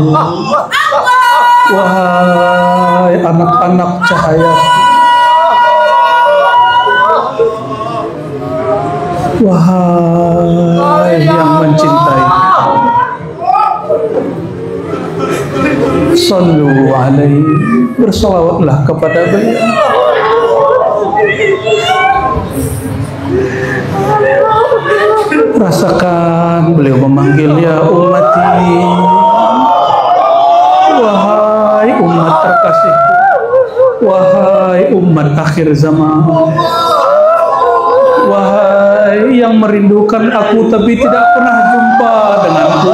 wahai anak-anak cahaya, wahai yang mencintai, sallu alaihi, bersalawatlah kepada beliau. Rasakan beliau memanggil, ya ummati, wahai umat terkasihku, wahai umat akhir zaman, wahai yang merindukan aku tapi tidak pernah jumpa denganku.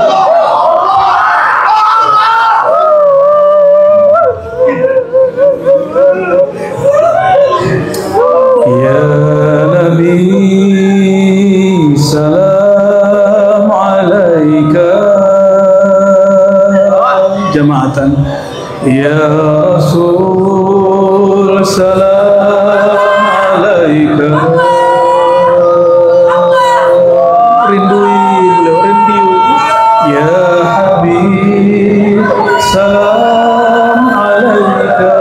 Ya Nabi, salam alaika jamaatan. Ya Rasul, salam alaika. Rindui beliau, rindu. Ya Habib, salam alaika.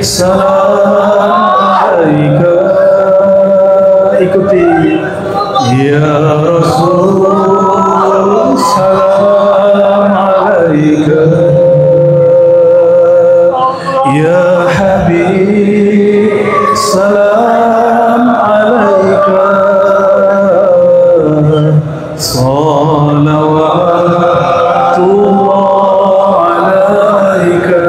Salam alaika. Ikuti. Ya Rasul, salam alaika. Ya Habib, salam alaika. Salawatullah alaika.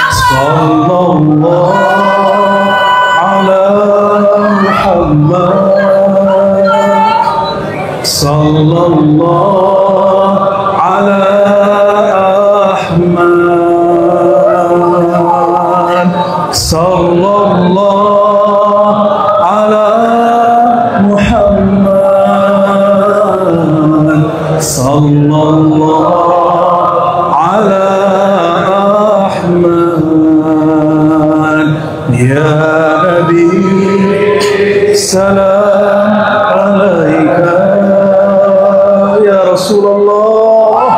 Sallallahu ala Muhammad, sallallahu ala Ahmad, sallallahu ala Muhammad, sallallahu ala Ahmad. Ya Nabi, salam alaika. Ya Rasulullah,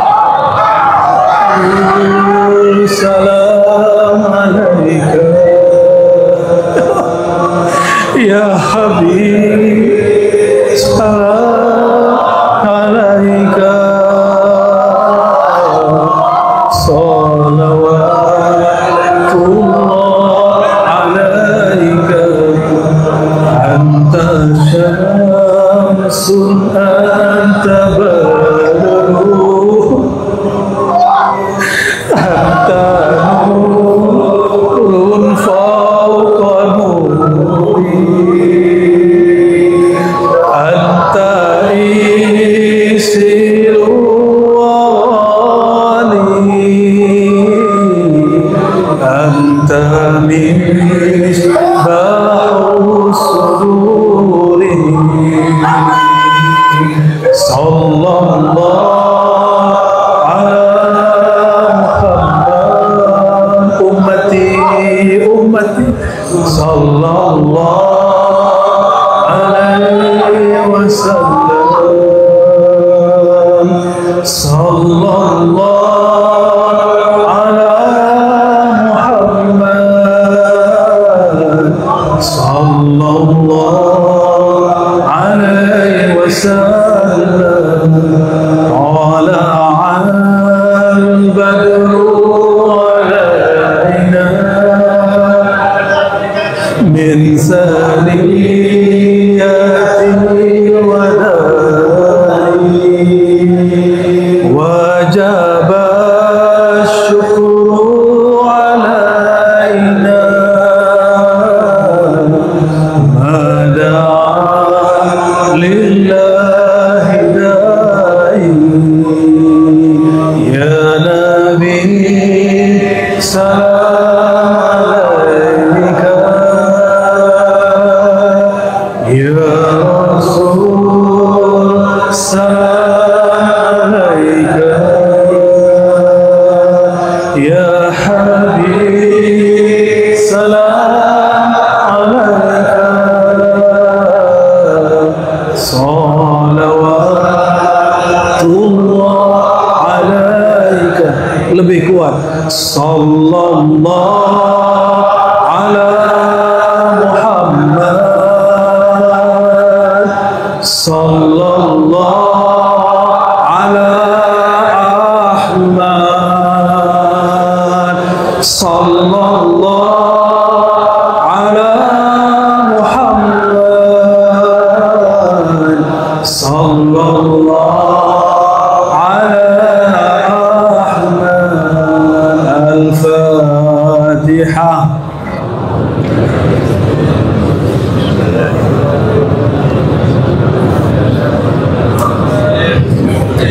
salam alaika. Ya Habib, salam alaika. Salawatullah alaika. Anta syamsun, anta badru, anta nurun fawqa nuri, anta isiru anta misbahus suduri. Sallallahu ala Muhammad. Ummati, ummati, sallallahu alaihi wasallam. Sallallahu sallallahu alaihi wasallam. Tala'al badru alaina min saniyatihi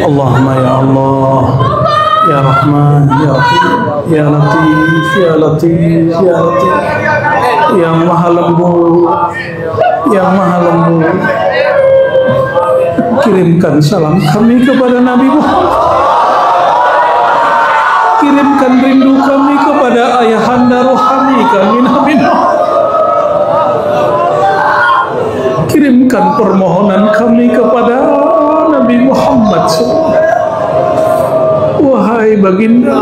Allahumma ya Allah, ya Rahman, ya Rahim, ya Latif, ya Latif, ya Latif, yang Maha Lembut, yang Maha Lembut. Kirimkan salam kami kepada Nabi Muhammad. Kirimkan rindu kami kepada ayahanda rohani kami Nabi Muhammad. Kirimkan permohonan kami kepada Nabi Muhammad SAW. Wahai baginda,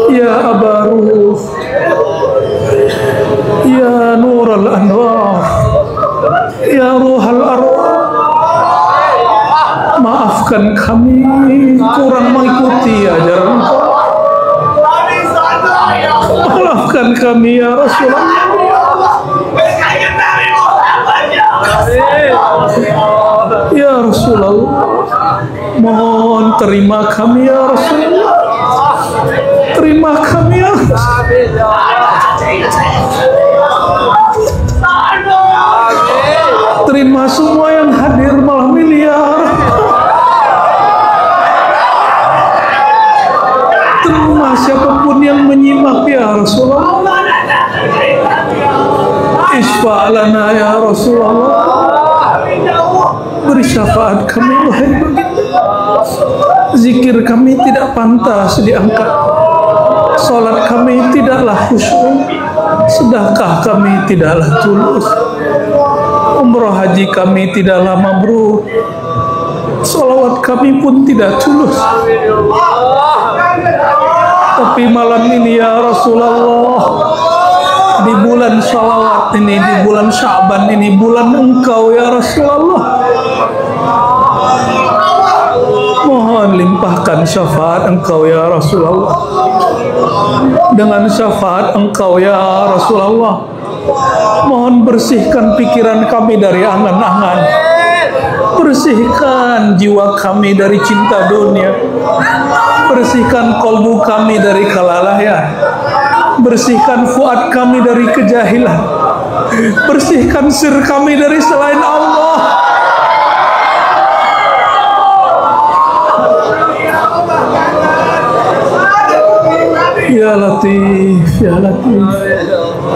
ya Abaruh, ya Nurul Anwar, ya Ruhal Arwah, maafkan kami kurang mengikuti ajaran Engkau. Maafkan kami ya Rasulullah. Ya Rasulullah, mohon terima kami ya Rasulullah. Terima kami ya Rasulullah. Terima semua yang hadir malam ini ya Rasulullah. Terima siapapun yang menyimak ya Rasulullah. Isfa' lana ya Rasulullah. Beri syafaat kami wahai baginda. Zikir kami tidak pantas diangkat, salat kami tidaklah khusyuk, sedekah kami tidaklah tulus, umrah haji kami tidaklah mabrur, salawat kami pun tidak tulus. Tapi malam ini ya Rasulullah, di bulan salawat ini, di bulan Sya'ban ini, bulan Engkau ya Rasulullah, mohon limpahkan syafaat Engkau ya Rasulullah. Dengan syafaat Engkau ya Rasulullah, mohon bersihkan pikiran kami dari angan-angan, bersihkan jiwa kami dari cinta dunia, bersihkan kolbu kami dari kelalaian, bersihkan fuad kami dari kejahilan, bersihkan sir kami dari selain Allah. Ya Latif, ya Latif,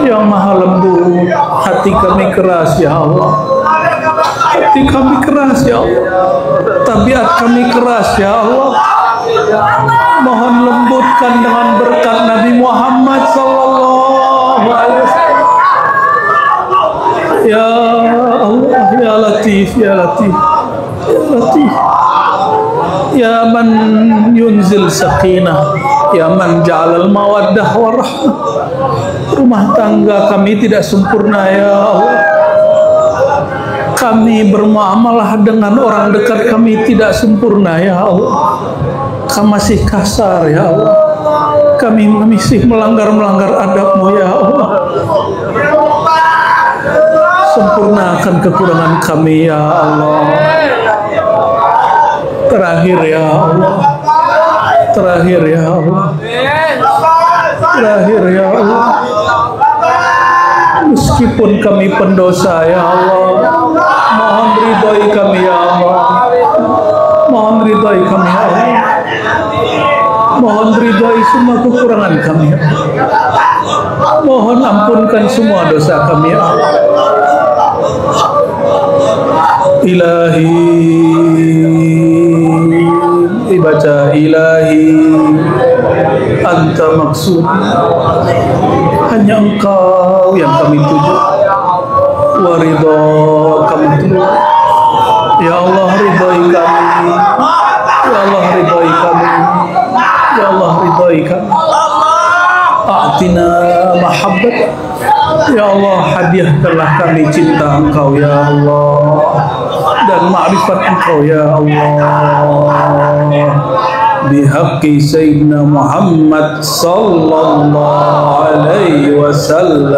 yang Maha Lembut, hati kami keras ya Allah. Hati kami keras ya Allah. Tabiat kami keras ya Allah. Mohon lembutkan dengan berkat Nabi Muhammad sallallahu alaihi wasallam. Ya Allah, ya Latif, ya Latif, ya Latif, ya man yunzil sakinah, ya man ja'alal mawaddah warahmah. Rumah tangga kami tidak sempurna ya Allah. Kami bermuamalah dengan orang dekat kami tidak sempurna ya Allah. Kami masih kasar ya Allah. Kami masih melanggar adab-Mu ya Allah. Sempurnakan kekurangan kami ya Allah. Terakhir ya Allah, terakhir ya Allah, terakhir ya Allah. Meskipun kami pendosa ya Allah, mohon ridhoi kami ya Allah, mohon ridhoi kami ya Allah, mohon ridhoi semua kekurangan kami ya Allah. Mohon ampunkan semua dosa kami ya Allah. Ilahi, dibaca ilahi, anta maksud, hanya Engkau yang kami tuju, waridho kami tuju. Ya Allah ridhoi kami, ya Allah ridhoi kami, ya Allah ridhoi kami. A'tina mahabbat, ya Allah hadiahkanlah kami cinta Engkau ya Allah, dan ma'rifat Engkau ya Allah, bihaqqi Sayyidina Muhammad sallallahu alaihi wasallam.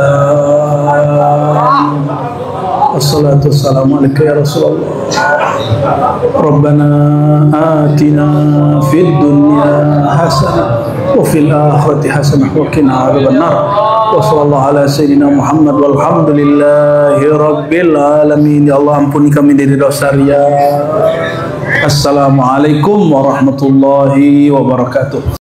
Assalatu wassalamu alaika ya Rasulullah. Rabbana atina fid dunya hasanah wa fil akhirati hasanah wa qina adzabannar. Wassallallahu ala sayyidina Muhammad walhamdulillahi rabbil alamin. Ya Allah, ampuni kami dari dosa riya. Assalamualaikum warahmatullahi wabarakatuh.